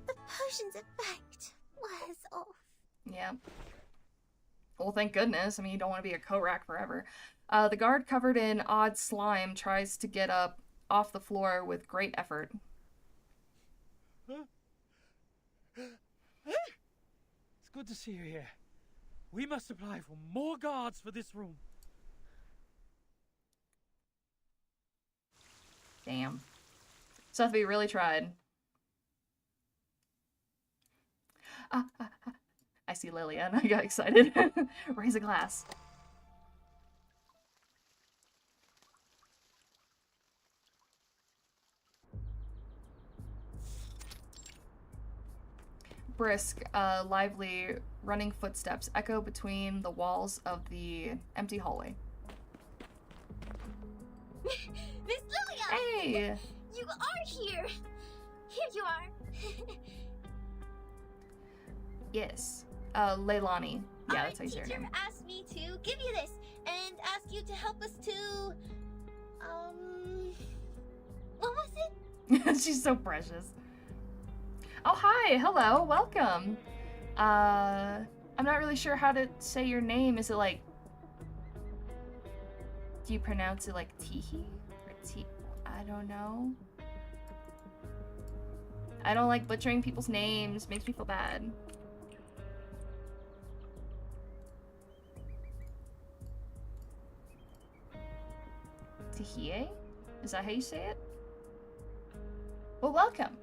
The potion's effect wears off. Yeah. Well, thank goodness. I mean, you don't want to be a coat rack forever. The guard covered in odd slime tries to get up off the floor with great effort. It's good to see you here. We must apply for more guards for this room. Damn. Sotheby really tried. I see Lillian. I got excited. Raise a glass. brisk, lively, running footsteps echo between the walls of the empty hallway. Miss Lilia! Hey! You are here! Here you are! Yes. Leilani. Yeah, that's how you say her Our teacher name. asked me to give you this and ask you to help us to... What was it? She's so precious. Oh, hi. Hello. Welcome. I'm not really sure how to say your name. Is it like... Do you pronounce it like Tihi? Or I don't know. I don't like butchering people's names. Makes me feel bad. Tihie? Is that how you say it? Well, welcome.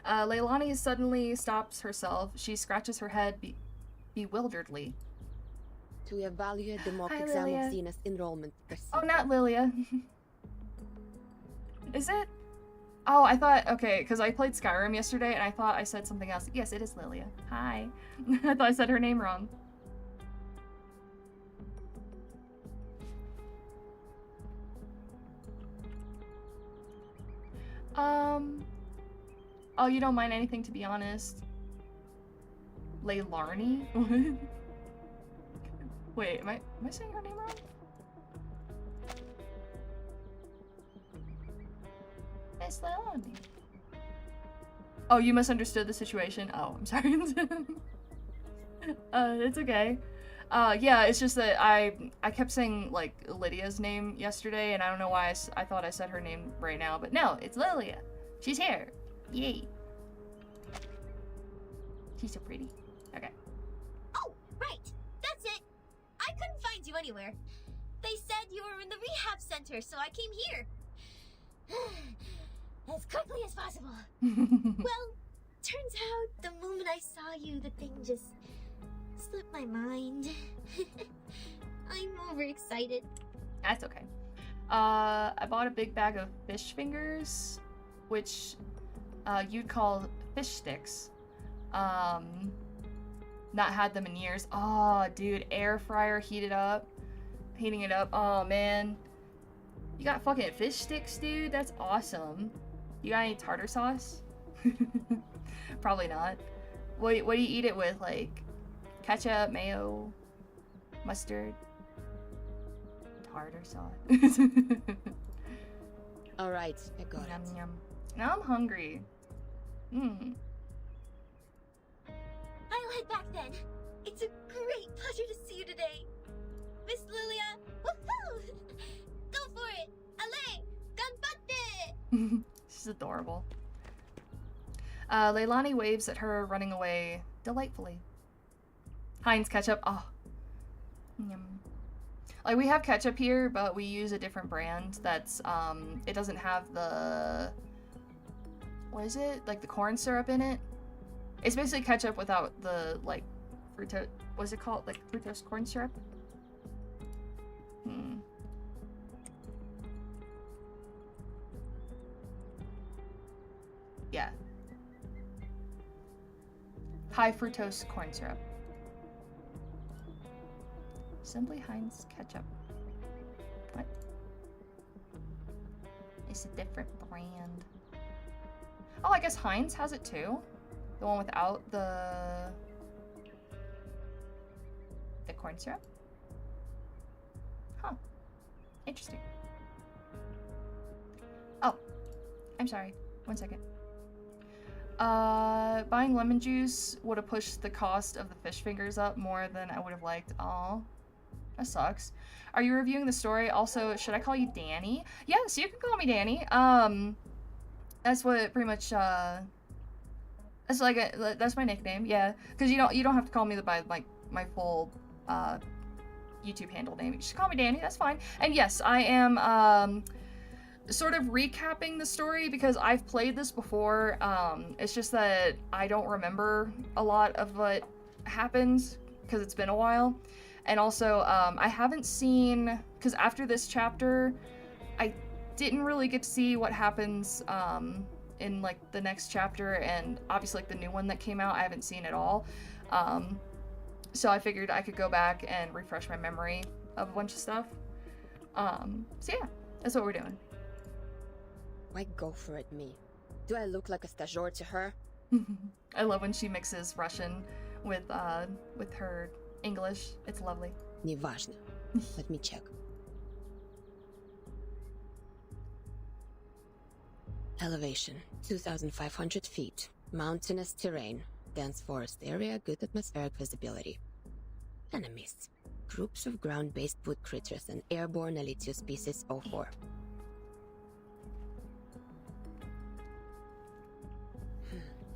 Leilani suddenly stops herself. She scratches her head bewilderedly. To evaluate the mock Hi, exam Lilia. of Xena's enrollment procedure. Oh, not Lilia. Is it? Oh, I thought, okay, because I played Skyrim yesterday and I thought I said something else. Yes, it is Lilia. Hi. I thought I said her name wrong. Oh, you don't mind anything, to be honest. Leilani? Wait, am I saying her name wrong? Miss Leilani. Oh, you misunderstood the situation. Oh, I'm sorry. It's okay. Yeah, it's just that I kept saying, like, Lydia's name yesterday, and I don't know why I thought I said her name right now, but no, it's Lilia. She's here. Yay. She's so pretty. Okay. Oh, right! That's it! I couldn't find you anywhere. They said you were in the rehab center, so I came here. As quickly as possible. Well, turns out the moment I saw you, the thing just slipped my mind. I'm overexcited. That's okay. I bought a big bag of fish fingers, which you'd call fish sticks. Not had them in years. Oh, dude, air fryer heating it up. Oh, man. You got fucking fish sticks, dude? That's awesome. You got any tartar sauce? Probably not. What do you eat it with? Like, ketchup, mayo, mustard, tartar sauce? Alright, I got it. Yum, yum. Now I'm hungry. I'll head back then. It's a great pleasure to see you today. Miss Lilia, woohoo! Go for it! Allez! Ganbatte! She's adorable. Leilani waves at her, running away delightfully. Heinz ketchup. Oh. Yum. Like, we have ketchup here, but we use a different brand that's, it doesn't have the... What is it? Like, the corn syrup in it? It's basically ketchup without the, like, fructose... What's it called? Like, fructose corn syrup? Yeah. High fructose corn syrup. Simply Heinz ketchup. What? It's a different brand. Oh, I guess Heinz has it too. The one without the corn syrup. Huh. Interesting. Oh, I'm sorry. 1 second. Buying lemon juice would have pushed the cost of the fish fingers up more than I would have liked. Aw. That sucks. Are you reviewing the story? Also, should I call you Danny? Yes, you can call me Danny. That's what pretty much, that's like that's my nickname, yeah. Because you don't have to call me by, like, my full, YouTube handle name. You just call me Danny, that's fine. And yes, I am, sort of recapping the story because I've played this before. It's just that I don't remember a lot of what happened because it's been a while. And also, I haven't seen, because after this chapter, didn't really get to see what happens in like the next chapter, and obviously like the new one that came out I haven't seen at all. So I figured I could go back and refresh my memory of a bunch of stuff. So yeah, that's what we're doing. Why go for it, me? Do I look like a stagiaire to her? I love when she mixes Russian with her English. It's lovely. Неважно. Let me check. Elevation, 2,500 feet. Mountainous terrain. Dense forest area, good atmospheric visibility. Enemies. Groups of ground-based wood critters and airborne Elitio species 04.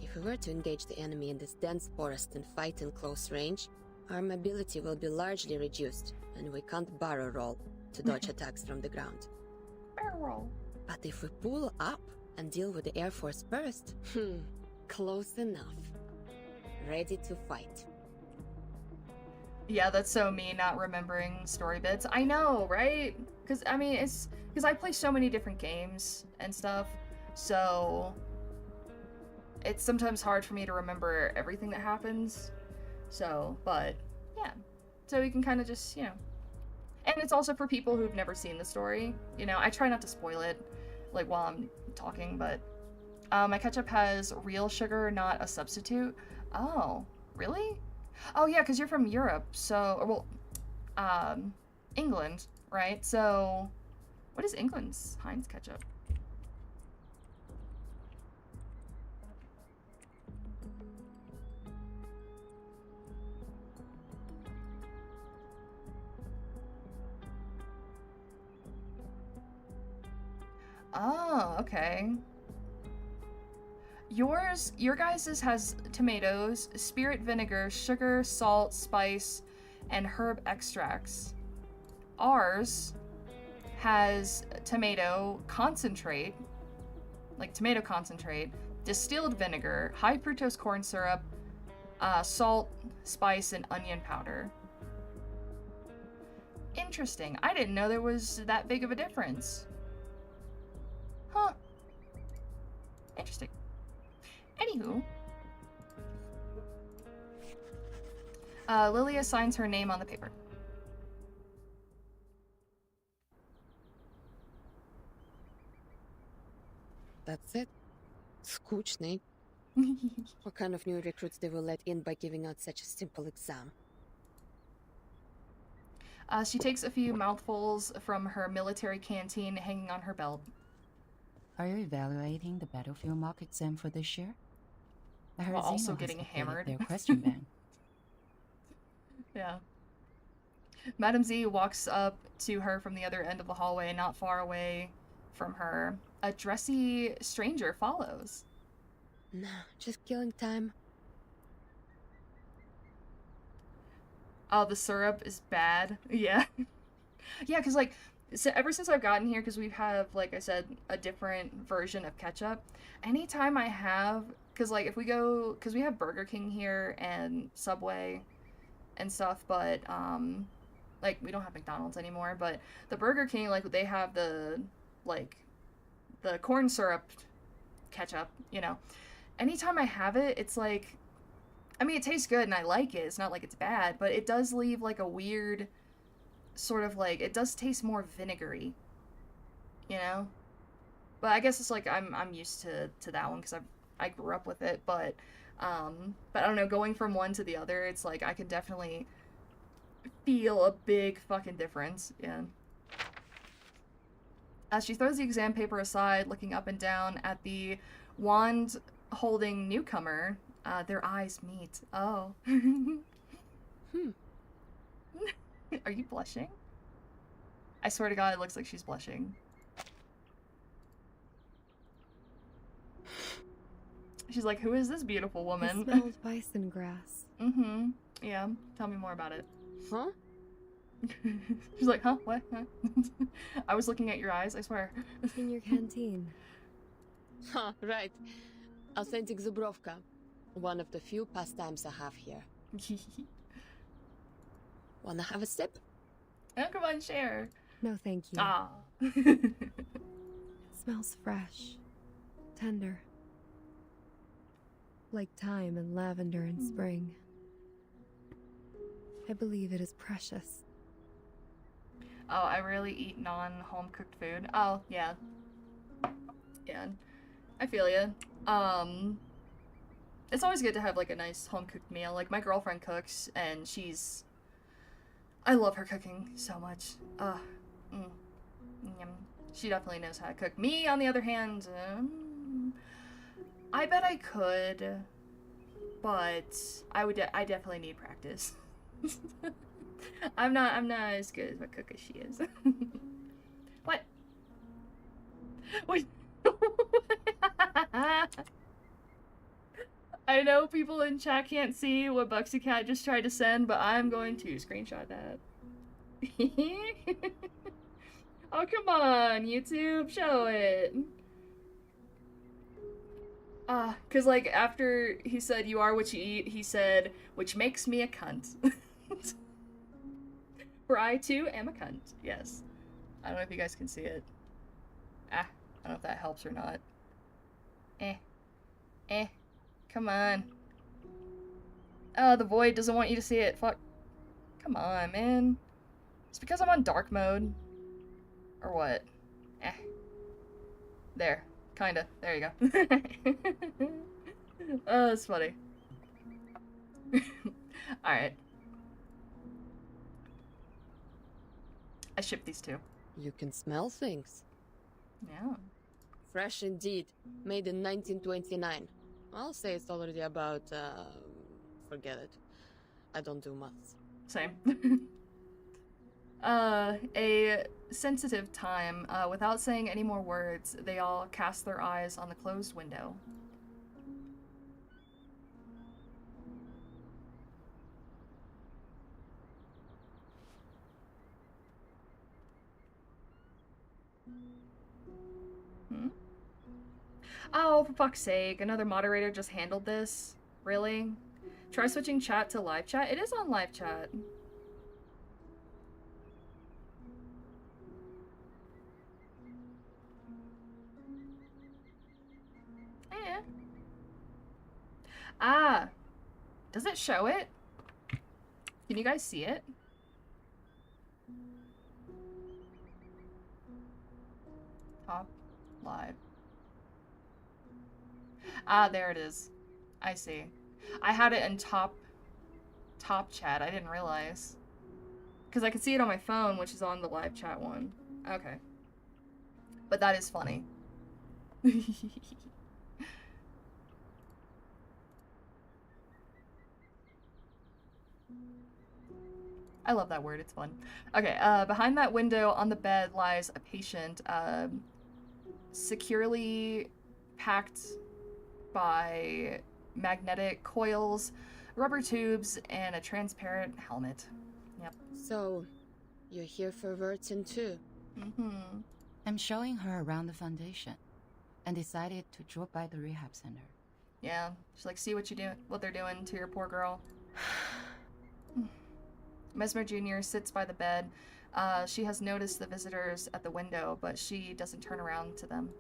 If we were to engage the enemy in this dense forest and fight in close range, our mobility will be largely reduced, and we can't barrel roll to dodge attacks from the ground. Barrel roll. But if we pull up and deal with the Air Force first, close enough. Ready to fight. Yeah, that's so me not remembering story bits. I know, right? Because, I mean, it's... Because I play so many different games and stuff, so... It's sometimes hard for me to remember everything that happens. So, but, yeah. So we can kind of just, you know... And it's also for people who've never seen the story. You know, I try not to spoil it, like, while I'm talking, but... my ketchup has real sugar, not a substitute. Oh, really? Oh, yeah, because you're from Europe, so... Or, well, England, right? So, what is England's Heinz ketchup? Oh, okay. Your guys's has tomatoes, spirit vinegar, sugar, salt, spice, and herb extracts. Ours has tomato concentrate, like tomato concentrate, distilled vinegar, high fructose corn syrup, salt, spice, and onion powder. Interesting. I didn't know there was that big of a difference. Huh. Interesting. Anywho. Lilia signs her name on the paper. That's it? Skучный. What kind of new recruits they will let in by giving out such a simple exam? She takes a few mouthfuls from her military canteen hanging on her belt. Are you evaluating the battlefield mock exam for this year? I heard While also Zeno has getting completed hammered. their question bank. Yeah. Madam Z walks up to her from the other end of the hallway, not far away from her. A dressy stranger follows. No, just killing time. Oh, the syrup is bad. Yeah. Yeah, because, like, so ever since I've gotten here, because we have, like I said, a different version of ketchup, anytime I have, because, like, if we go, because we have Burger King here and Subway and stuff, but, like, we don't have McDonald's anymore, but the Burger King, like, they have the, like, the corn syrup ketchup, you know. Anytime I have it, it's like, I mean, it tastes good and I like it. It's not like it's bad, but it does leave, like, a weird sort of, like, it does taste more vinegary, you know? But I guess it's, like, I'm used to that one because I grew up with it, but I don't know, going from one to the other, it's, like, I can definitely feel a big fucking difference, yeah. As she throws the exam paper aside, looking up and down at the wand-holding newcomer, their eyes meet. Oh. Are you blushing? I swear to God, it looks like she's blushing. She's like, who is this beautiful woman? I smelled bison grass. Mm-hmm. Yeah. Tell me more about it. Huh? She's like, huh? What? Huh? I was looking at your eyes, I swear. In your canteen. Huh, right. Authentic Zubrovka. One of the few pastimes I have here. Wanna have a sip? Oh, come on, share. No, thank you. Ah. smells fresh, tender, like thyme and lavender in spring. I believe it is precious. Oh, I rarely eat non-home cooked food. Oh, yeah. Yeah, I feel you. It's always good to have like a nice home cooked meal. Like my girlfriend cooks, and I love her cooking so much. She definitely knows how to cook. Me, on the other hand, I bet I could, but I definitely need practice. I'm not as good as a cook as she is. What? Wait. I know people in chat can't see what Buxy Cat just tried to send, but I'm going to screenshot that. Oh, come on, YouTube, show it. Cause like after he said you are what you eat, he said, which makes me a cunt. For I too am a cunt, yes. I don't know if you guys can see it. I don't know if that helps or not. Come on. Oh, the void doesn't want you to see it. Fuck. Come on, man. It's because I'm on dark mode. Or what? There. Kinda. There you go. Oh, that's funny. Alright. I ship these two. You can smell things. Yeah. Fresh indeed. Made in 1929. I'll say it's already about, forget it. I don't do maths. Same. A sensitive time. Without saying any more words, they all cast their eyes on the closed window. Oh, for fuck's sake, another moderator just handled this? Really? Try switching chat to live chat? It is on live chat. Does it show it? Can you guys see it? Top live. There it is. I see. I had it in top chat. I didn't realize. Because I could see it on my phone, which is on the live chat one. Okay. But that is funny. I love that word, it's fun. Okay, behind that window on the bed lies a patient, securely packed by magnetic coils, rubber tubes, and a transparent helmet. Yep. So, you're here for Vertin too? Mm-hmm. I'm showing her around the Foundation, and decided to drop by the rehab center. Yeah, she's like, see what they're doing to your poor girl. Mesmer Jr. sits by the bed. She has noticed the visitors at the window, but she doesn't turn around to them.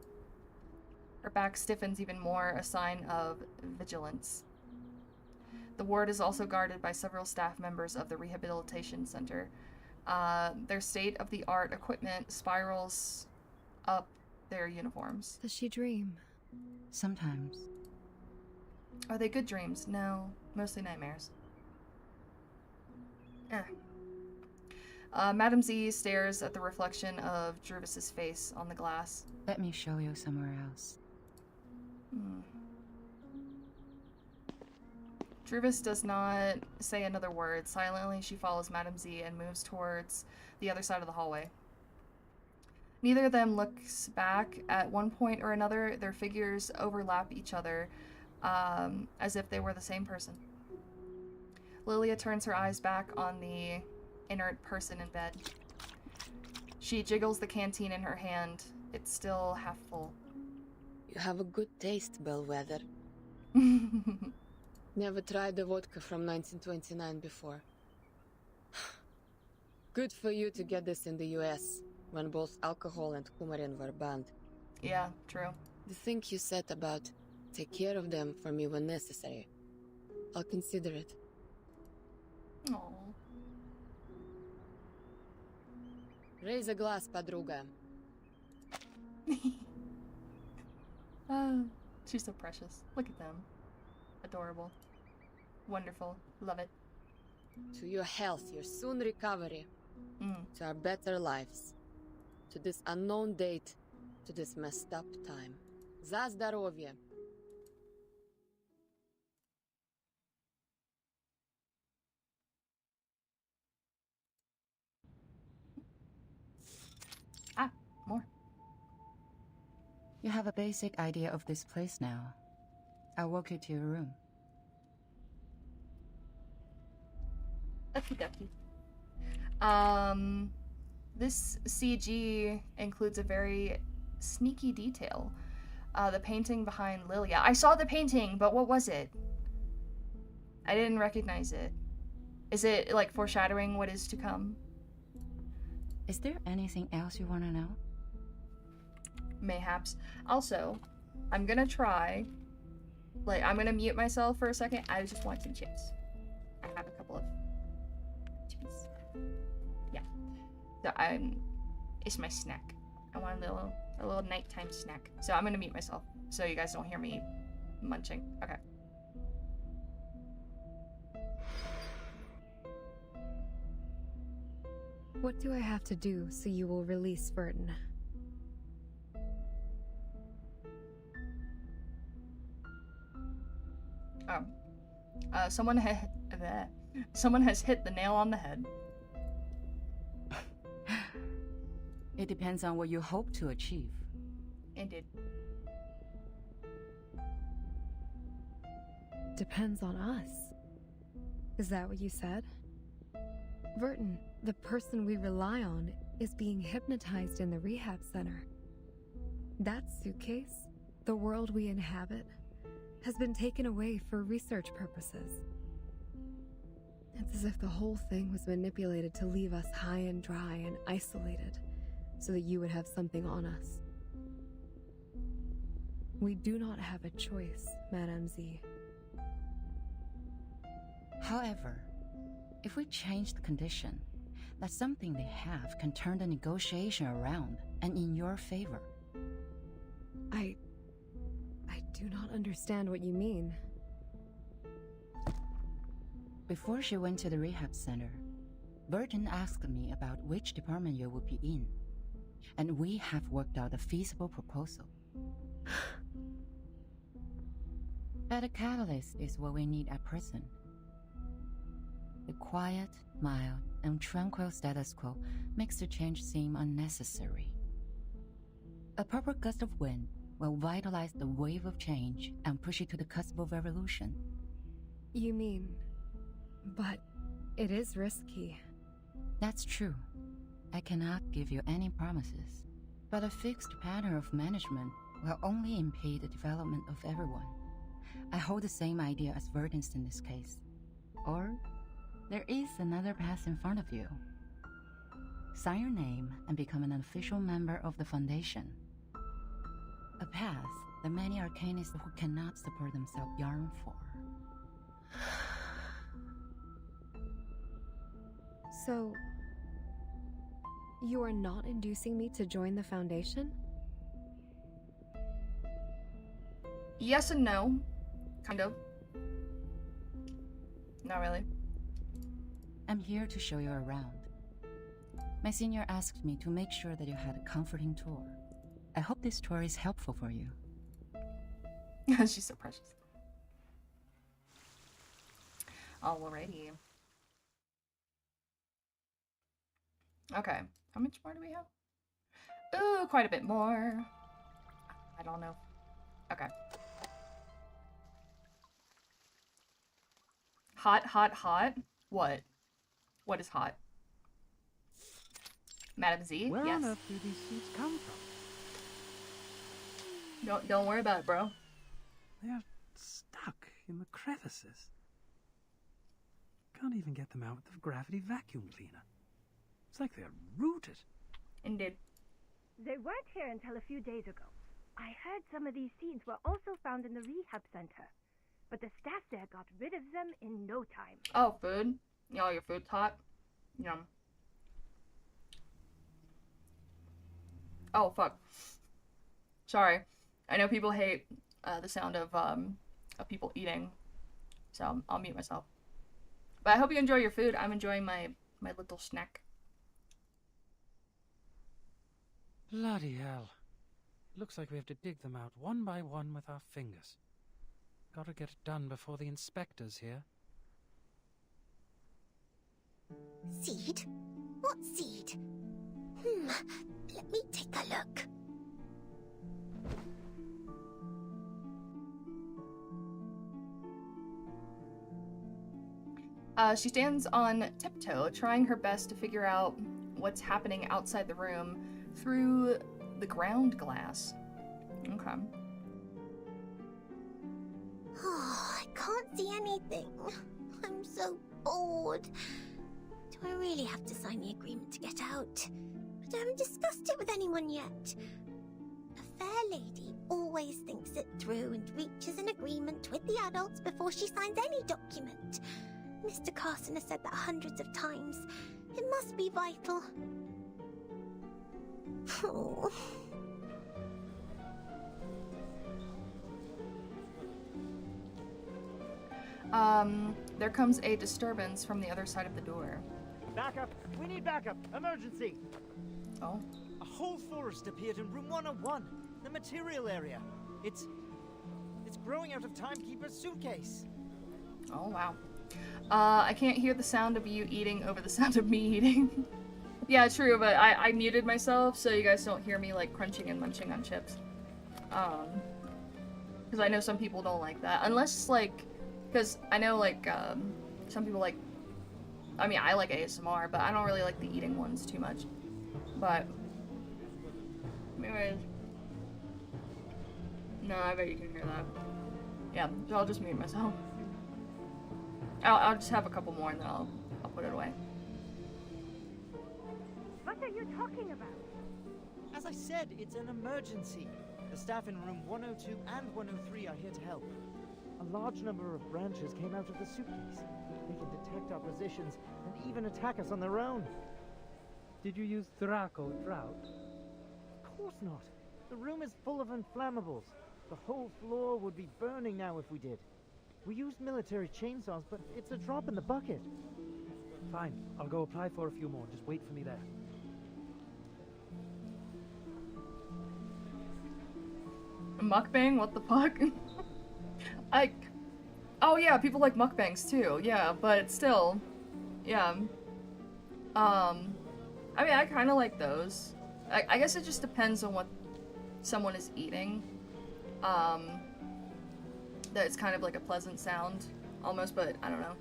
Her back stiffens even more, a sign of vigilance. The ward is also guarded by several staff members of the rehabilitation center. Their state-of-the-art equipment spirals up their uniforms. Does she dream? Sometimes. Are they good dreams? No, mostly nightmares. Madam Z stares at the reflection of Jervis's face on the glass. Let me show you somewhere else. Jervis does not say another word. Silently, she follows Madam Z and moves towards the other side of the hallway. Neither of them looks back. At one point or another, their figures overlap each other, as if they were the same person. Lilia turns her eyes back on the inert person in bed. She jiggles the canteen in her hand. It's still half full. You have a good taste, Bellwether. Never tried the vodka from 1929 before. Good for you to get this in the US, when both alcohol and coumarin were banned. Yeah, true. The thing you said about take care of them for me when necessary. I'll consider it. Aww. Raise a glass, подруга. She's so precious. Look at them. Adorable. Wonderful. Love it. To your health, your soon recovery. To our better lives. To this unknown date. To this messed up time. За здоровье. Ah, more. You have a basic idea of this place now. I'll walk you to your room. Okie dokie. This CG includes a very sneaky detail. The painting behind Lilia. I saw the painting, but what was it? I didn't recognize it. Is it, like, foreshadowing what is to come? Is there anything else you want to know? Mayhaps. Also, I'm gonna try... Like, I'm gonna mute myself for a second. I just want some chips. I have a couple of chips. Yeah. So it's my snack. I want a little nighttime snack. So I'm gonna mute myself so you guys don't hear me munching. Okay. What do I have to do so you will release Vertin? Someone has hit the nail on the head. It depends on what you hope to achieve. Indeed. Depends on us. Is that what you said? Vertin, the person we rely on, is being hypnotized in the rehab center. That suitcase, the world we inhabit, has been taken away for research purposes. It's as if the whole thing was manipulated to leave us high and dry and isolated, so that you would have something on us. We do not have a choice, Madame Z. However, if we change the condition, that something they have can turn the negotiation around and in your favor. I do not understand what you mean. Before she went to the rehab center, Vertin asked me about which department you would be in, and we have worked out a feasible proposal. But a catalyst is what we need at present. The quiet, mild, and tranquil status quo makes the change seem unnecessary. A proper gust of wind will vitalize the wave of change and push it to the cusp of revolution. You mean... but it is risky. That's true. I cannot give you any promises. But a fixed pattern of management will only impede the development of everyone. I hold the same idea as Vertin's in this case. Or, there is another path in front of you. Sign your name and become an official member of the Foundation. A path that many arcanists who cannot support themselves yearn for. So, you are not inducing me to join the Foundation? Yes and no. Kind of. Not really. I'm here to show you around. My senior asked me to make sure that you had a comforting tour. I hope this tour is helpful for you. She's so precious. Alrighty. Okay. How much more do we have? Ooh, quite a bit more. I don't know. Okay. Hot, hot, hot? What? What is hot? Madam Z? Where yes. on earth do these seeds come from? Don't worry about it, bro. They're stuck in the crevices. Can't even get them out with the gravity vacuum cleaner. It's like they're rooted. Indeed. They weren't here until a few days ago. I heard some of these seeds were also found in the rehab center, but the staff there got rid of them in no time. Oh, food? You know, your food's hot? Yum. Oh, fuck. Sorry. I know people hate the sound of people eating, so I'll mute myself. But I hope you enjoy your food. I'm enjoying my little snack. Bloody hell. Looks like we have to dig them out one by one with our fingers. Gotta get it done before the inspector's here. Seed? What seed? Let me take a look. She stands on tiptoe, trying her best to figure out what's happening outside the room through the ground glass. Okay. Oh, I can't see anything. I'm so bored. Do I really have to sign the agreement to get out? But I haven't discussed it with anyone yet. A fair lady always thinks it through and reaches an agreement with the adults before she signs any document. Mr. Carson has said that hundreds of times. It must be vital. Oh. There comes a disturbance from the other side of the door. Backup! We need backup! Emergency! Oh? A whole forest appeared in room 101, the material area. It's growing out of Timekeeper's suitcase. Oh, wow. I can't hear the sound of you eating over the sound of me eating. Yeah, true, but I muted myself so you guys don't hear me, like, crunching and munching on chips. Because I know some people don't like that. Unless, like, because I know, like, some people like, I mean, I like ASMR, but I don't really like the eating ones too much. But, anyways. No, I bet you can hear that. Yeah, so I'll just mute myself. I'll just have a couple more and then I'll put it away. What are you talking about? As I said, it's an emergency. The staff in room 102 and 103 are here to help. A large number of branches came out of the suitcase. They can detect our positions and even attack us on their own. Did you use Draco Drought? Of course not. The room is full of inflammables. The whole floor would be burning now if we did. We used military chainsaws, but it's a drop in the bucket. Fine, I'll go apply for a few more. Just wait for me there. Mukbang? What the fuck? Oh yeah, people like mukbangs too, yeah, but still, yeah. I mean, I kind of like those. I guess it just depends on what someone is eating. That it's kind of like a pleasant sound, almost, but I don't know.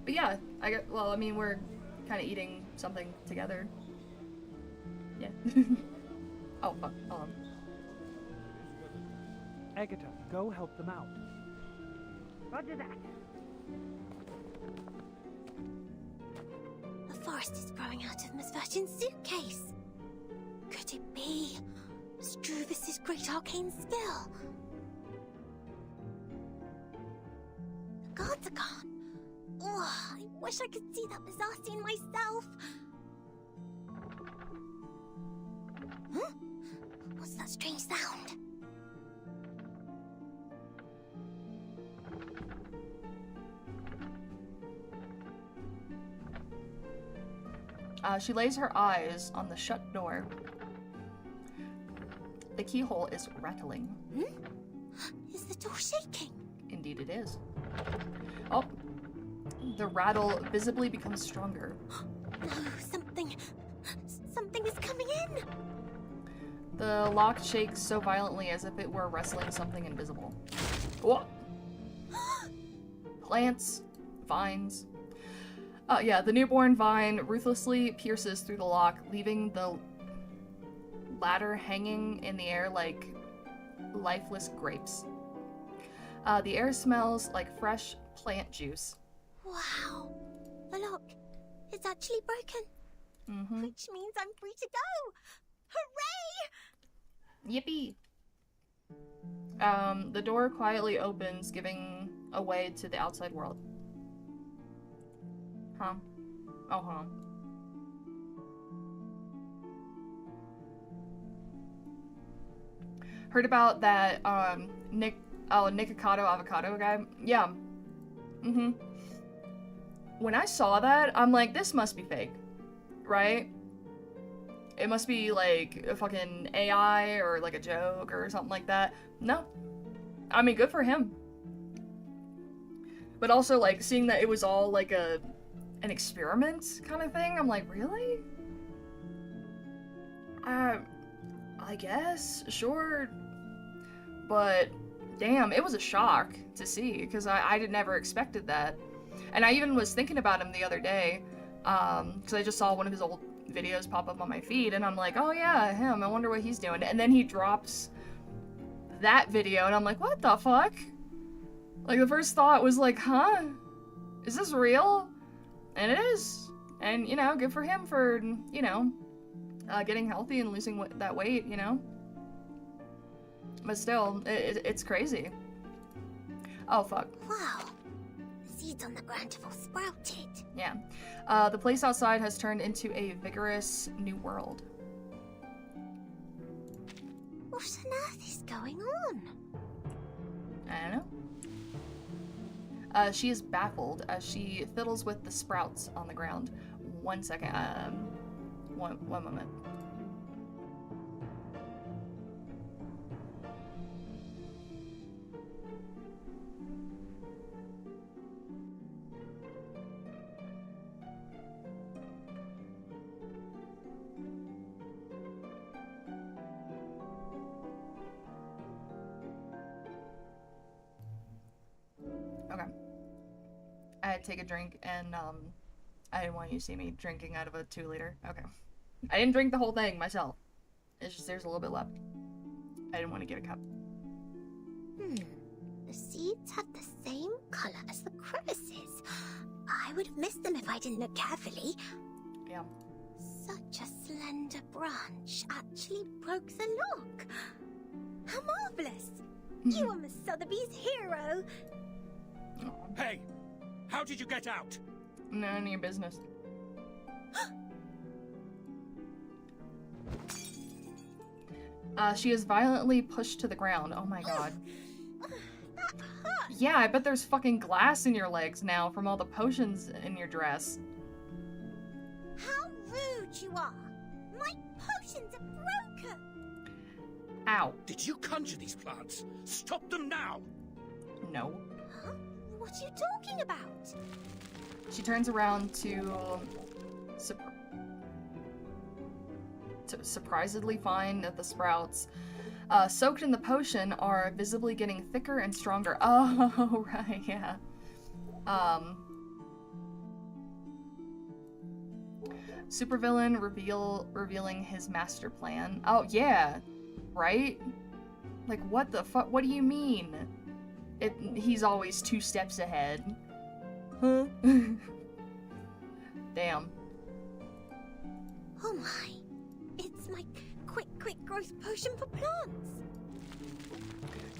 But yeah, well, I mean, we're kind of eating something together. Yeah. Oh, fuck, hold on. Agatha, go help them out. Roger that. A forest is growing out of Miss Virgin's suitcase. Could it be Struvis's great arcane skill? The guards are gone. Oh, I wish I could see that bizarre scene myself. Huh? What's that strange sound? She lays her eyes on the shut door. The keyhole is rattling. Is the door shaking? Indeed it is. Oh, the rattle visibly becomes stronger. No, something is coming in. The lock shakes so violently as if it were wrestling something invisible. What? Plants, vines. Yeah, the newborn vine ruthlessly pierces through the lock, leaving the ladder hanging in the air like lifeless grapes. The air smells like fresh plant juice. Wow. The lock is actually broken. Which means I'm free to go. Hooray! Yippee! The door quietly opens, giving a way to the outside world. Huh? Oh, huh. Heard about that, Nikocado avocado guy? Yeah. Mm-hmm. When I saw that, I'm like, this must be fake. Right? It must be, like, a fucking AI or, like, a joke or something like that. No. I mean, good for him. But also, like, seeing that it was all, like, an experiment kind of thing, I'm like, really? I guess, sure. But, damn, it was a shock to see, because I never expected that. And I even was thinking about him the other day, because I just saw one of his old videos pop up on my feed, and I'm like, oh yeah, him, I wonder what he's doing. And then he drops that video, and I'm like, what the fuck? Like, the first thought was like, huh? Is this real? And it is. And, you know, good for him for, you know, getting healthy and losing that weight, you know? But still, it's crazy. Oh, fuck. Wow. The seeds on the ground have all sprouted. Yeah. The place outside has turned into a vigorous new world. What on earth is going on? I don't know. She is baffled as she fiddles with the sprouts on the ground. One second. One moment. Okay. I had to take a drink, and I didn't want you to see me drinking out of a 2-liter. Okay. I didn't drink the whole thing myself. It's just there's a little bit left. I didn't want to get a cup. The seeds have the same color as the crevices. I would have missed them if I didn't look carefully. Yeah. Such a slender branch actually broke the lock. How marvelous! You are Miss Sotheby's hero. Hey! How did you get out? None of your business. She is violently pushed to the ground. Oh my god. Yeah, I bet there's fucking glass in your legs now from all the potions in your dress. How rude you are! My potions are broken! Ow. Did you conjure these plants? Stop them now! No. Huh? What are you talking about? She turns around to surprisedly find that the sprouts soaked in the potion are visibly getting thicker and stronger. Oh, right, yeah. Supervillain revealing his master plan. Oh, yeah. Right? Like, what the fuck? What do you mean? He's always 2 steps ahead. Huh? Damn. Oh my. It's my quick growth potion for plants.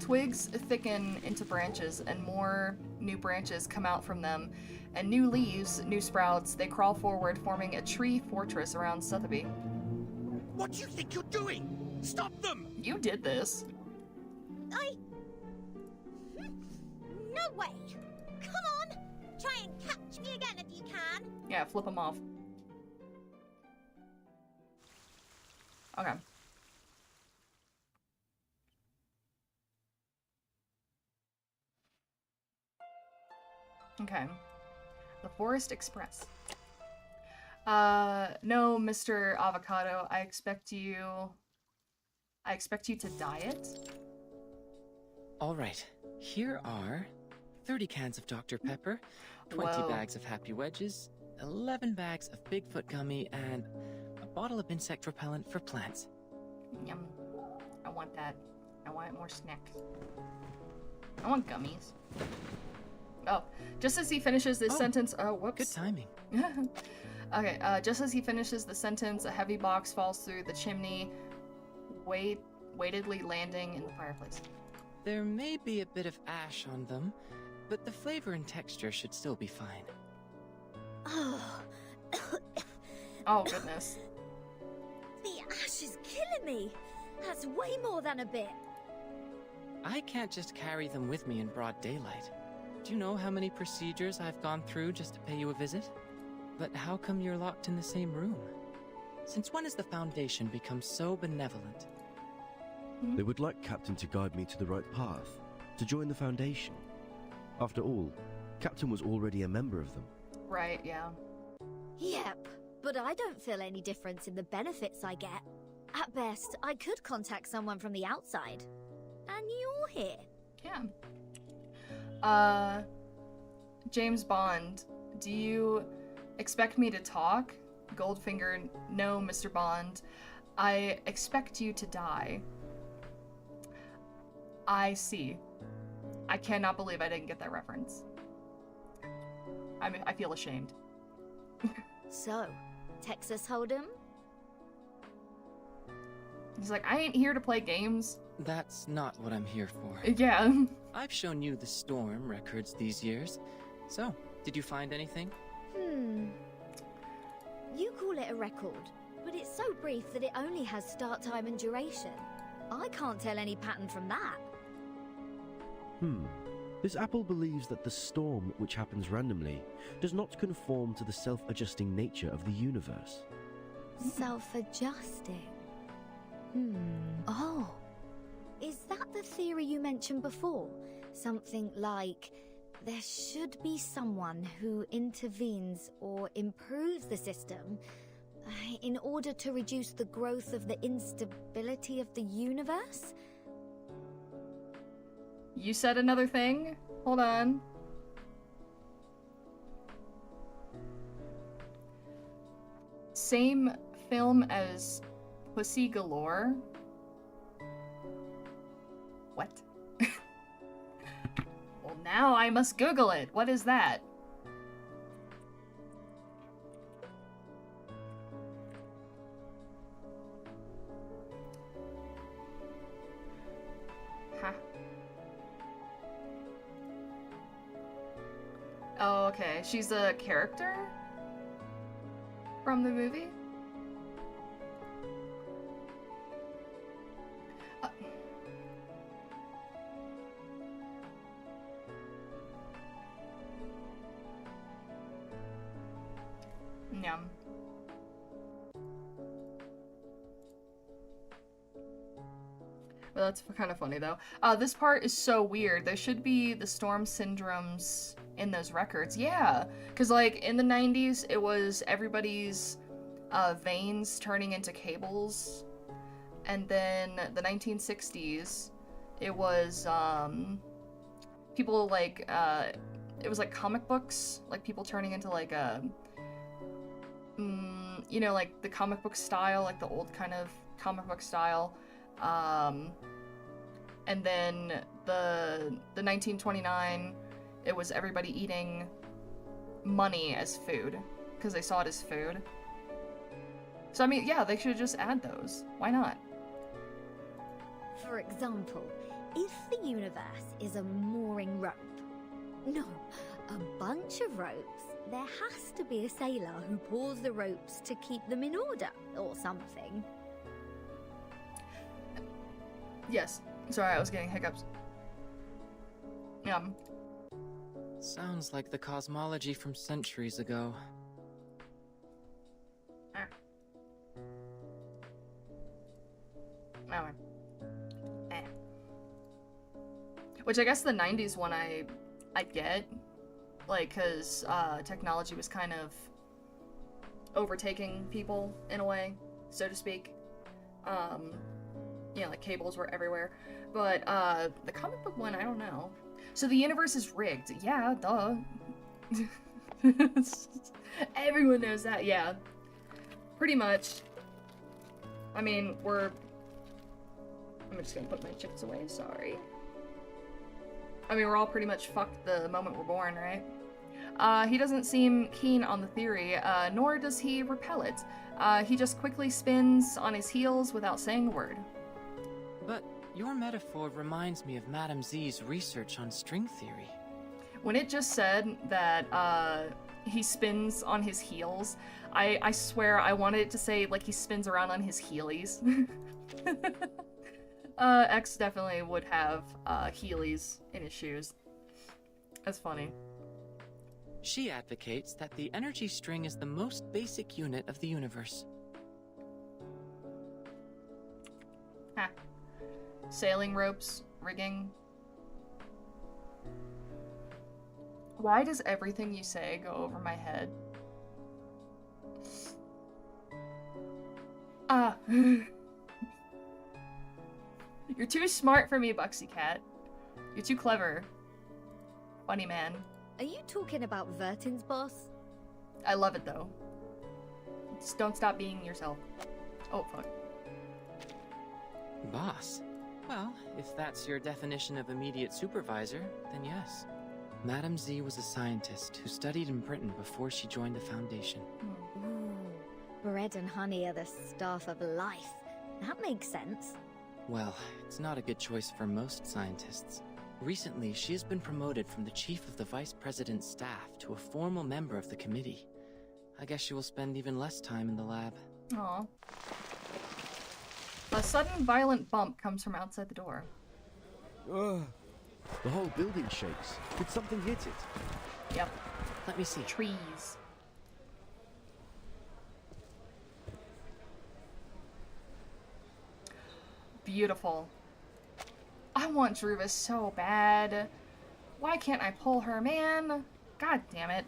Twigs thicken into branches, and more new branches come out from them. And new leaves, new sprouts, they crawl forward, forming a tree fortress around Sotheby. What do you think you're doing? Stop them! You did this. No way! Come on! Try and catch me again if you can! Yeah, flip them off. Okay. Okay. The Forest Express. No, Mr. Avocado, I expect you to diet. All right. Here are 30 cans of Dr. Pepper, 20 Whoa. bags of Happy Wedges, 11 bags of Bigfoot gummy, and a bottle of insect repellent for plants. Yum. I want that. I want more snacks. I want gummies. Oh, just as he finishes this sentence, oh, whoops. Good timing. Okay, just as he finishes the sentence, a heavy box falls through the chimney, weightedly landing in the fireplace. There may be a bit of ash on them, but the flavor and texture should still be fine. Oh. Oh, goodness. The ash is killing me. That's way more than a bit. I can't just carry them with me in broad daylight. Do you know how many procedures I've gone through just to pay you a visit? But how come you're locked in the same room? Since when has the Foundation become so benevolent? They would like Captain to guide me to the right path, to join the Foundation. After all, Captain was already a member of them. Right, yeah. Yep, but I don't feel any difference in the benefits I get. At best, I could contact someone from the outside. And you're here. Yeah. James Bond, do you expect me to talk? Goldfinger, no, Mr. Bond. I expect you to die. I see. I cannot believe I didn't get that reference. I feel ashamed. So, Texas Hold'em? He's like, I ain't here to play games. That's not what I'm here for. Yeah. I've shown you the Storm records these years. So, did you find anything? You call it a record, but it's so brief that it only has start time and duration. I can't tell any pattern from that. This apple believes that the storm, which happens randomly, does not conform to the self-adjusting nature of the universe. Self-adjusting? Oh. Is that the theory you mentioned before? Something like, there should be someone who intervenes or improves the system in order to reduce the growth of the instability of the universe? You said another thing? Hold on. Same film as Pussy Galore? What? Well, now I must Google it. What is that? Huh. Oh, okay. She's a character from the movie? Yum. Well, that's kind of funny, though. This part is so weird. There should be the Storm syndromes in those records. Yeah, because, like, in the 90s, it was everybody's veins turning into cables. And then the 1960s, it was, people, like, it was, like, comic books. Like, people turning into, like, you know, like, the comic book style, like, the old kind of comic book style. And then the 1929, it was everybody eating money as food, because they saw it as food. So, I mean, yeah, they should just add those. Why not? For example, if the universe is a mooring rope, no, a bunch of ropes, there has to be a sailor who pulls the ropes to keep them in order, or something. Yes. Sorry, I was getting hiccups. Sounds like the cosmology from centuries ago. Which I guess the 90s one I get, like, cause technology was kind of overtaking people in a way, so to speak. You know, like cables were everywhere. But the comic book one, I don't know. So the universe is rigged. Yeah, duh. Everyone knows that, yeah. Pretty much. I mean, I'm just gonna put my chips away, sorry. I mean, we're all pretty much fucked the moment we're born, right? He doesn't seem keen on the theory, nor does he repel it. He just quickly spins on his heels without saying a word. Your metaphor reminds me of Madame Z's research on string theory. When it just said that he spins on his heels, I swear I wanted it to say like he spins around on his heelys. X definitely would have heelys in his shoes. That's funny. She advocates that the energy string is the most basic unit of the universe. Ha. Sailing ropes, rigging. Why does everything you say go over my head? You're too smart for me, Buxy Cat. You're too clever. Funny man. Are you talking about Vertin's boss? I love it though. Just don't stop being yourself. Oh fuck. Boss? Well, if that's your definition of immediate supervisor, then yes. Madame Z was a scientist who studied in Britain before she joined the Foundation. Ooh, bread and honey are the stuff of life. That makes sense. Well, it's not a good choice for most scientists. Recently, she has been promoted from the chief of the vice president's staff to a formal member of the committee. I guess she will spend even less time in the lab. Aww. A sudden violent bump comes from outside the door. Ugh. The whole building shakes. Did something hit it? Yep. Let me see. Trees. Beautiful. I want Druvis so bad. Why can't I pull her, man? God damn it.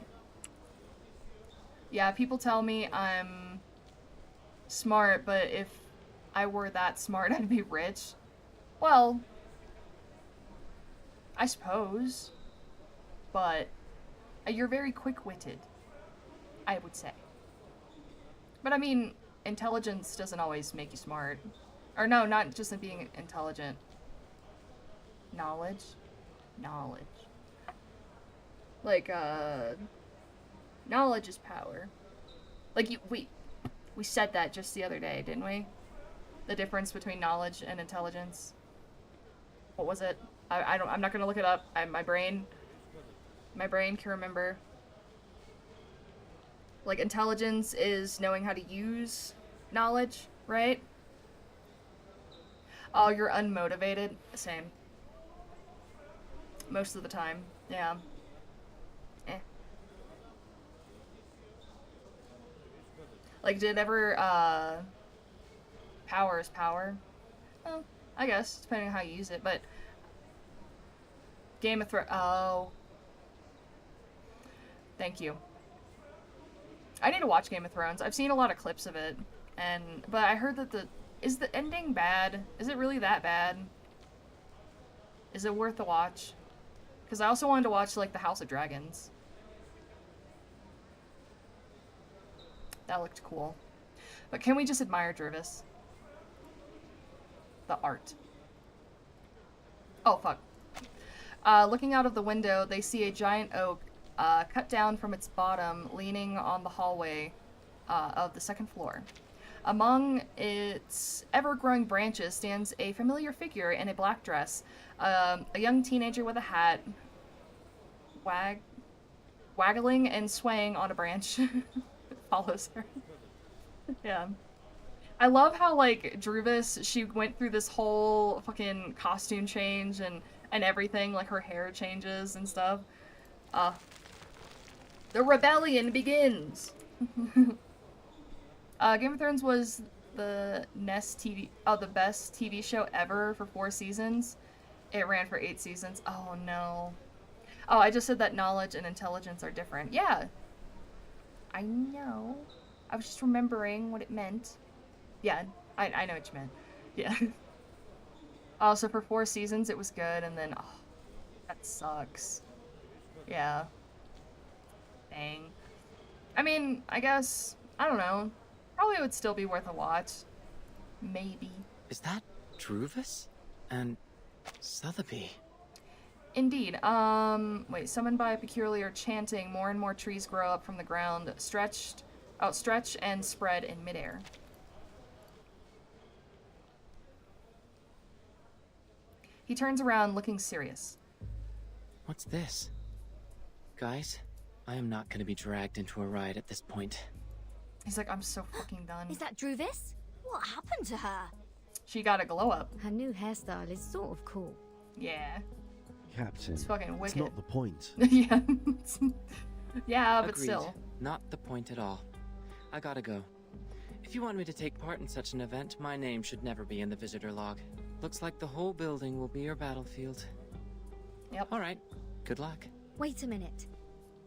Yeah, people tell me I'm smart, but if I were that smart, I'd be rich. Well, I suppose. But you're very quick-witted, I would say. But I mean, intelligence doesn't always make you smart. Or no, not just in being intelligent. Knowledge? Knowledge. Like, knowledge is power. Like, we said that just the other day, didn't we? The difference between knowledge and intelligence. What was it? I'm not gonna look it up. My brain can remember. Like, intelligence is knowing how to use knowledge, right? Oh, you're unmotivated? Same. Most of the time, yeah. Eh. Like, did ever, power is power? Well, I guess, depending on how you use it, but Game of Thrones, oh. Thank you. I need to watch Game of Thrones. I've seen a lot of clips of it, but I heard that is the ending bad? Is it really that bad? Is it worth the watch? Because I also wanted to watch, like, the House of Dragons. That looked cool. But can we just admire Druvis? The art. Oh, fuck. Looking out of the window, they see a giant oak cut down from its bottom, leaning on the hallway of the second floor. Among its ever-growing branches stands a familiar figure in a black dress, a young teenager with a hat, waggling and swaying on a branch. Follows her. Yeah. I love how, like, Druvis, she went through this whole fucking costume change and everything, like her hair changes and stuff. The rebellion begins! Game of Thrones was the best TV show ever for 4 seasons. It ran for 8 seasons. Oh no. Oh, I just said that knowledge and intelligence are different. Yeah. I know. I was just remembering what it meant. Yeah, I know what you meant. Yeah. So for 4 seasons it was good, and then, oh, that sucks. Yeah. Dang. I mean, I guess, I don't know. Probably would still be worth a watch. Maybe. Is that Druvis? And Sotheby? Indeed. Wait, summoned by a peculiar chanting, more and more trees grow up from the ground, stretch and spread in midair. He turns around looking serious. What's this? Guys, I am not going to be dragged into a ride at this point. He's like, I'm so fucking done. Is that Druvis? What happened to her? She got a glow up. Her new hairstyle is sort of cool. Yeah. Captain, It's fucking wicked. it's not the point. Yeah. Yeah, but Agreed. still. Not the point at all. I gotta go. If you want me to take part in such an event, my name should never be in the visitor log. Looks like the whole building will be your battlefield. Yep. Alright, good luck. Wait a minute.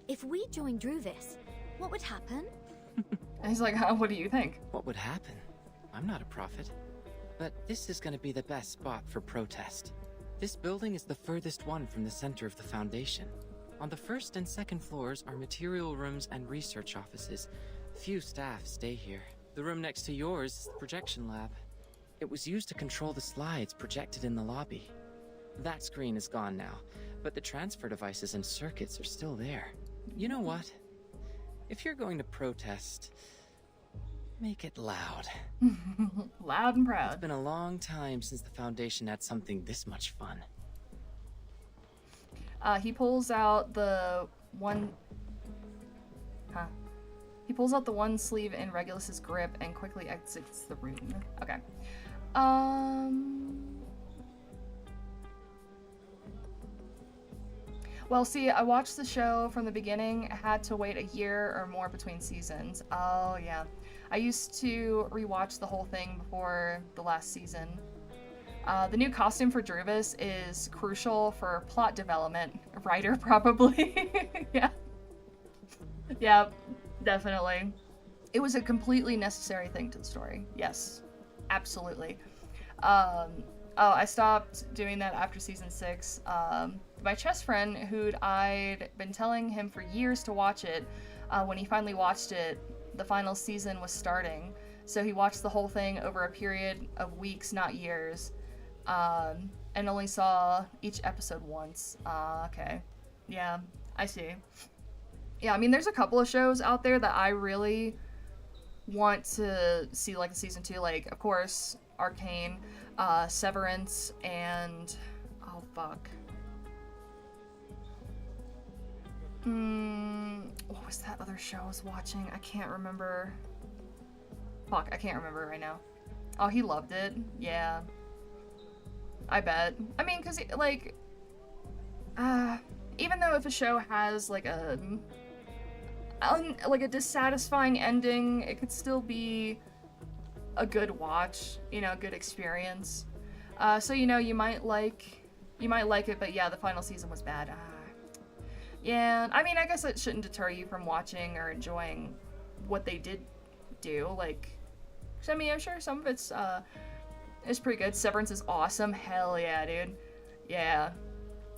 If we join Druvis, what would happen? And he's like, what do you think? What would happen? I'm not a prophet. But this is gonna be the best spot for protest. This building is the furthest one from the center of the Foundation. On the first and second floors are material rooms and research offices. Few staff stay here. The room next to yours is the projection lab. It was used to control the slides projected in the lobby. That screen is gone now, but the transfer devices and circuits are still there. You know what? If you're going to protest, make it loud. Loud and proud. It's been a long time since the Foundation had something this much fun. He pulls out the one... He pulls out the one sleeve in Regulus's grip and quickly exits the room. Okay. Well, see, I watched the show from the beginning. I had to wait a year or more between seasons. Oh, yeah. I used to rewatch the whole thing before the last season. The new costume for Druvis is crucial for plot development. Writer, probably. Yeah. Yeah, definitely. It was a completely necessary thing to the story. Yes, absolutely. Oh, I stopped doing that after season 6. My chess friend, I'd been telling him for years to watch it, when he finally watched it, the final season was starting. So he watched the whole thing over a period of weeks, not years. And only saw each episode once. Okay. Yeah, I see. Yeah, I mean, there's a couple of shows out there that I really want to see, like, season 2. Like, of course, Arcane, Severance, and... oh, fuck. What was that other show I was watching? I can't remember. Fuck, I can't remember right now. Oh, he loved it. Yeah. I bet. I mean, because, like, even though if a show has, like, a dissatisfying ending, it could still be a good watch, you know, a good experience. So, you know, you might like it, but yeah, the final season was bad. Yeah, I mean, I guess it shouldn't deter you from watching or enjoying what they did do. Like, I mean, I'm sure some of it's pretty good. Severance is awesome. Hell yeah, dude. Yeah.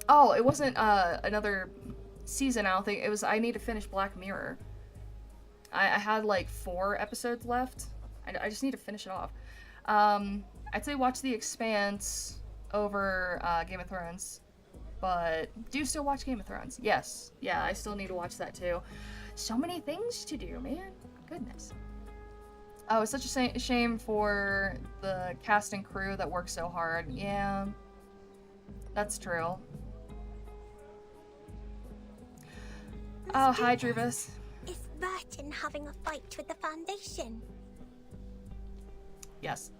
Oh, it wasn't another season, I don't think. It was, I need to finish Black Mirror. I had like 4 episodes left. I just need to finish it off. I'd say watch The Expanse over Game of Thrones. But do you still watch Game of Thrones? Yes. Yeah, I still need to watch that too. So many things to do, man. Goodness. Oh, it's such a shame for the cast and crew that work so hard. Yeah. That's true. Oh, hi, Druvis. Is Vertin having a fight with the Foundation? Yes.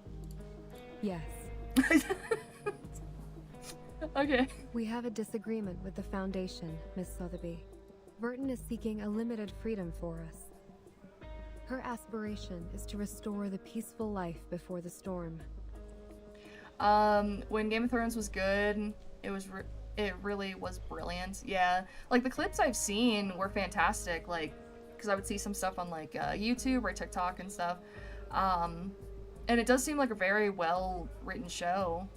Yes. Okay. We have a disagreement with the Foundation, Miss Sotheby. Vertin is seeking a limited freedom for us. Her aspiration is to restore the peaceful life before the storm. When Game of Thrones was good, it really was brilliant. Yeah, like the clips I've seen were fantastic. Like, because I would see some stuff on like YouTube or TikTok and stuff. And it does seem like a very well written show.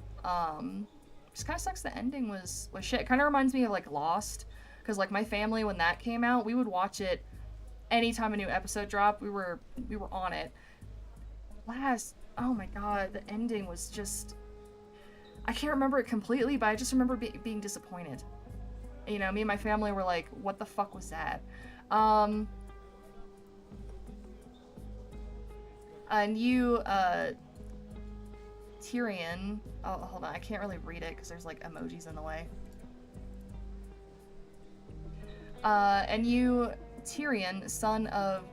Just kind of sucks the ending was shit. It kind of reminds me of like Lost, because like my family, when that came out, we would watch it anytime a new episode dropped. We were on it. Oh my god, the ending was just, I can't remember it completely, but I just remember being disappointed. You know, me and my family were like, what the fuck was that? And you, Tyrion. Oh, hold on. I can't really read it because there's like emojis in the way. And you, Tyrion, son of...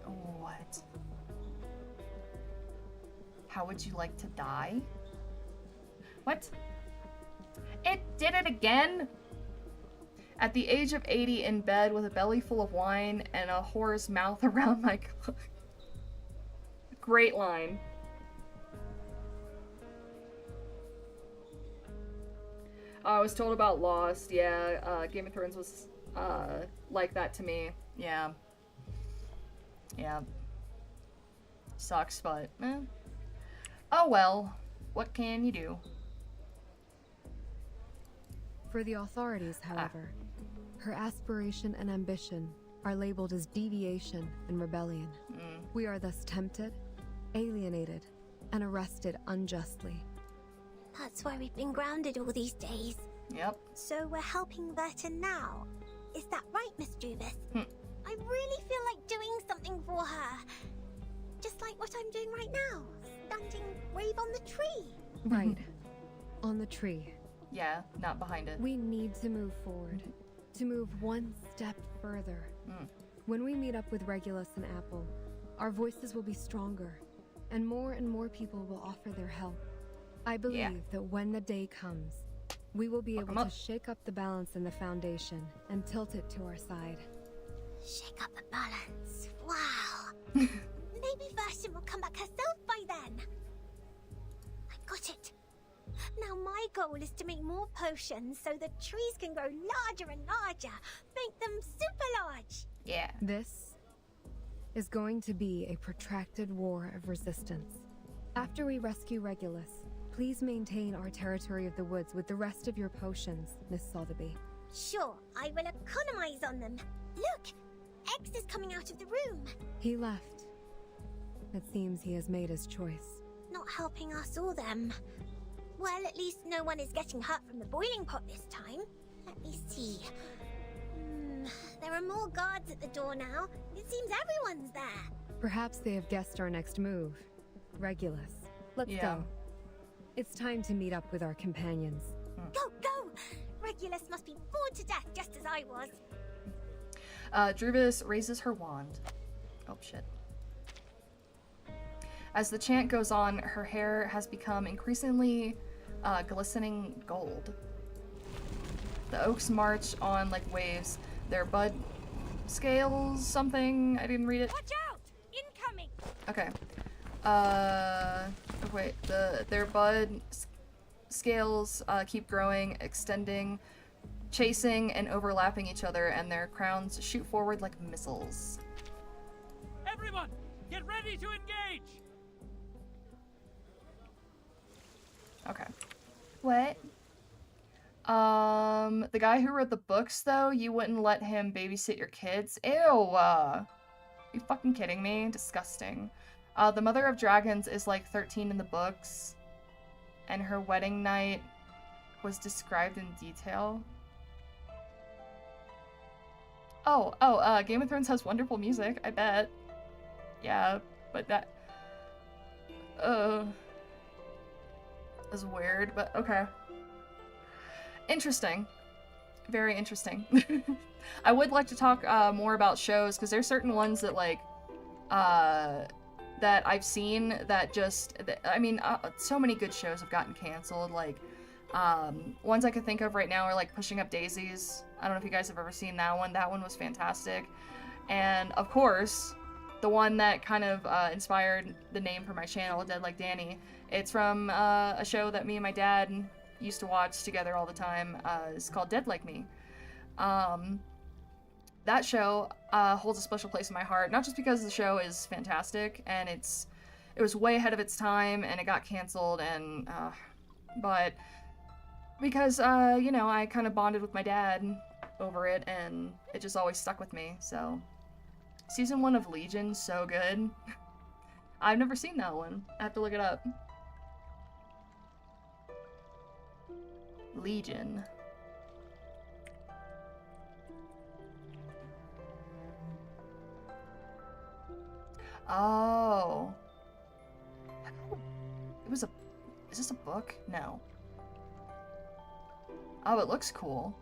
What? How would you like to die? What? It did it again? At the age of 80 in bed with a belly full of wine and a whore's mouth around my... Great line. I was told about Lost. Yeah, Game of Thrones was like that to me. Yeah. Yeah. Sucks, but oh well. What can you do? For the authorities, however, her aspiration and ambition are labeled as deviation and rebellion. We are thus tempted, alienated, and arrested unjustly. That's why we've been grounded all these days. Yep. So we're helping Verta now. Is that right, Miss Juvis? I really feel like doing something for her. Just like what I'm doing right now. Standing brave on the tree. Right. On the tree. Yeah, not behind it. We need to move forward. To move one step further. When we meet up with Regulus and Apple, our voices will be stronger, and more people will offer their help. I believe that when the day comes, we will be able to shake up the balance in the Foundation and tilt it to our side. Shake up the balance. Wow. Maybe Version will come back herself by then. I got it. Now my goal is to make more potions so the trees can grow larger and larger. Make them super large. Yeah. This is going to be a protracted war of resistance. After we rescue Regulus, please maintain our territory of the woods with the rest of your potions, Miss Sotheby. Sure, I will economize on them. Look! X is coming out of the room. He left. It seems he has made his choice. Not helping us or them. Well, at least no one is getting hurt from the boiling pot this time. Let me see. There are more guards at the door now. It seems everyone's there. Perhaps they have guessed our next move. Regulus. Let's go. It's time to meet up with our companions. Go, go! Regulus must be bored to death just as I was. Druvis raises her wand. Oh, shit. As the chant goes on, her hair has become increasingly glistening gold. The oaks march on like waves. Their bud scales something. I didn't read it. Watch out! Incoming! Okay. Wait. Their bud scales keep growing, extending, chasing and overlapping each other, and their crowns shoot forward like missiles. Everyone, get ready to engage! Okay. What? The guy who wrote the books, though, you wouldn't let him babysit your kids? Ew! Are you fucking kidding me? Disgusting. The Mother of Dragons is like 13 in the books, and her wedding night was described in detail. Game of Thrones has wonderful music, I bet. Yeah, but that... is weird, but okay. Interesting. Very interesting. I would like to talk more about shows, because there's certain ones that, like, that I've seen that just... I mean, so many good shows have gotten canceled, like... ones I could think of right now are like Pushing Up Daisies. I don't know if you guys have ever seen that one. That one was fantastic. And of course, the one that kind of inspired the name for my channel, Dead Like Danny. It's from a show that me and my dad used to watch together all the time. It's called Dead Like Me. That show holds a special place in my heart, not just because the show is fantastic and it was way ahead of its time and it got canceled, and but because, you know, I kind of bonded with my dad over it, and it just always stuck with me, so. Season 1 of Legion, so good. I've never seen that one. I have to look it up. Legion. Oh. It was a Is this a book? No. Oh, it looks cool.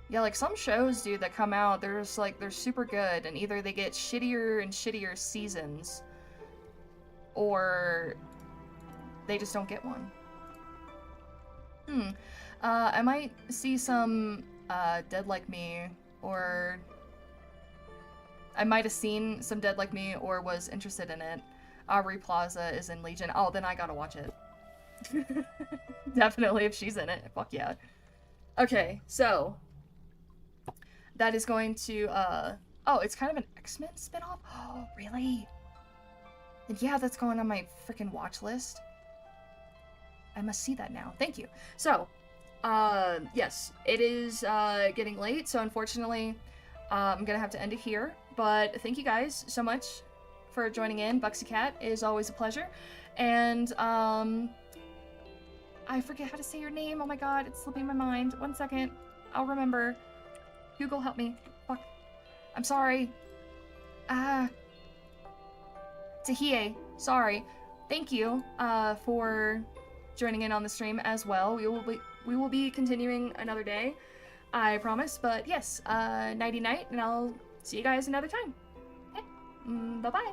Yeah, like some shows, dude, that come out, they're super good, and either they get shittier and shittier seasons, or they just don't get one. I might see some Dead Like Me, or I might have seen some Dead Like Me or was interested in it. Aubrey Plaza is in Legion. Oh, then I gotta watch it. Definitely, if she's in it. Fuck yeah. Okay, so that is going to, oh, it's kind of an X-Men spinoff? Oh, really? And yeah, that's going on my freaking watch list. I must see that now. Thank you. So, yes, it is getting late, so unfortunately, I'm gonna have to end it here. But thank you guys so much for joining in. Buxy Cat is always a pleasure. And, I forget how to say your name. Oh my god, it's slipping my mind. 1 second. I'll remember. Google, help me. Fuck. I'm sorry. Tahie. Sorry. Thank you, for joining in on the stream as well. We will be continuing another day, I promise. But yes, nighty night, and I'll see you guys another time. Okay. Bye-bye.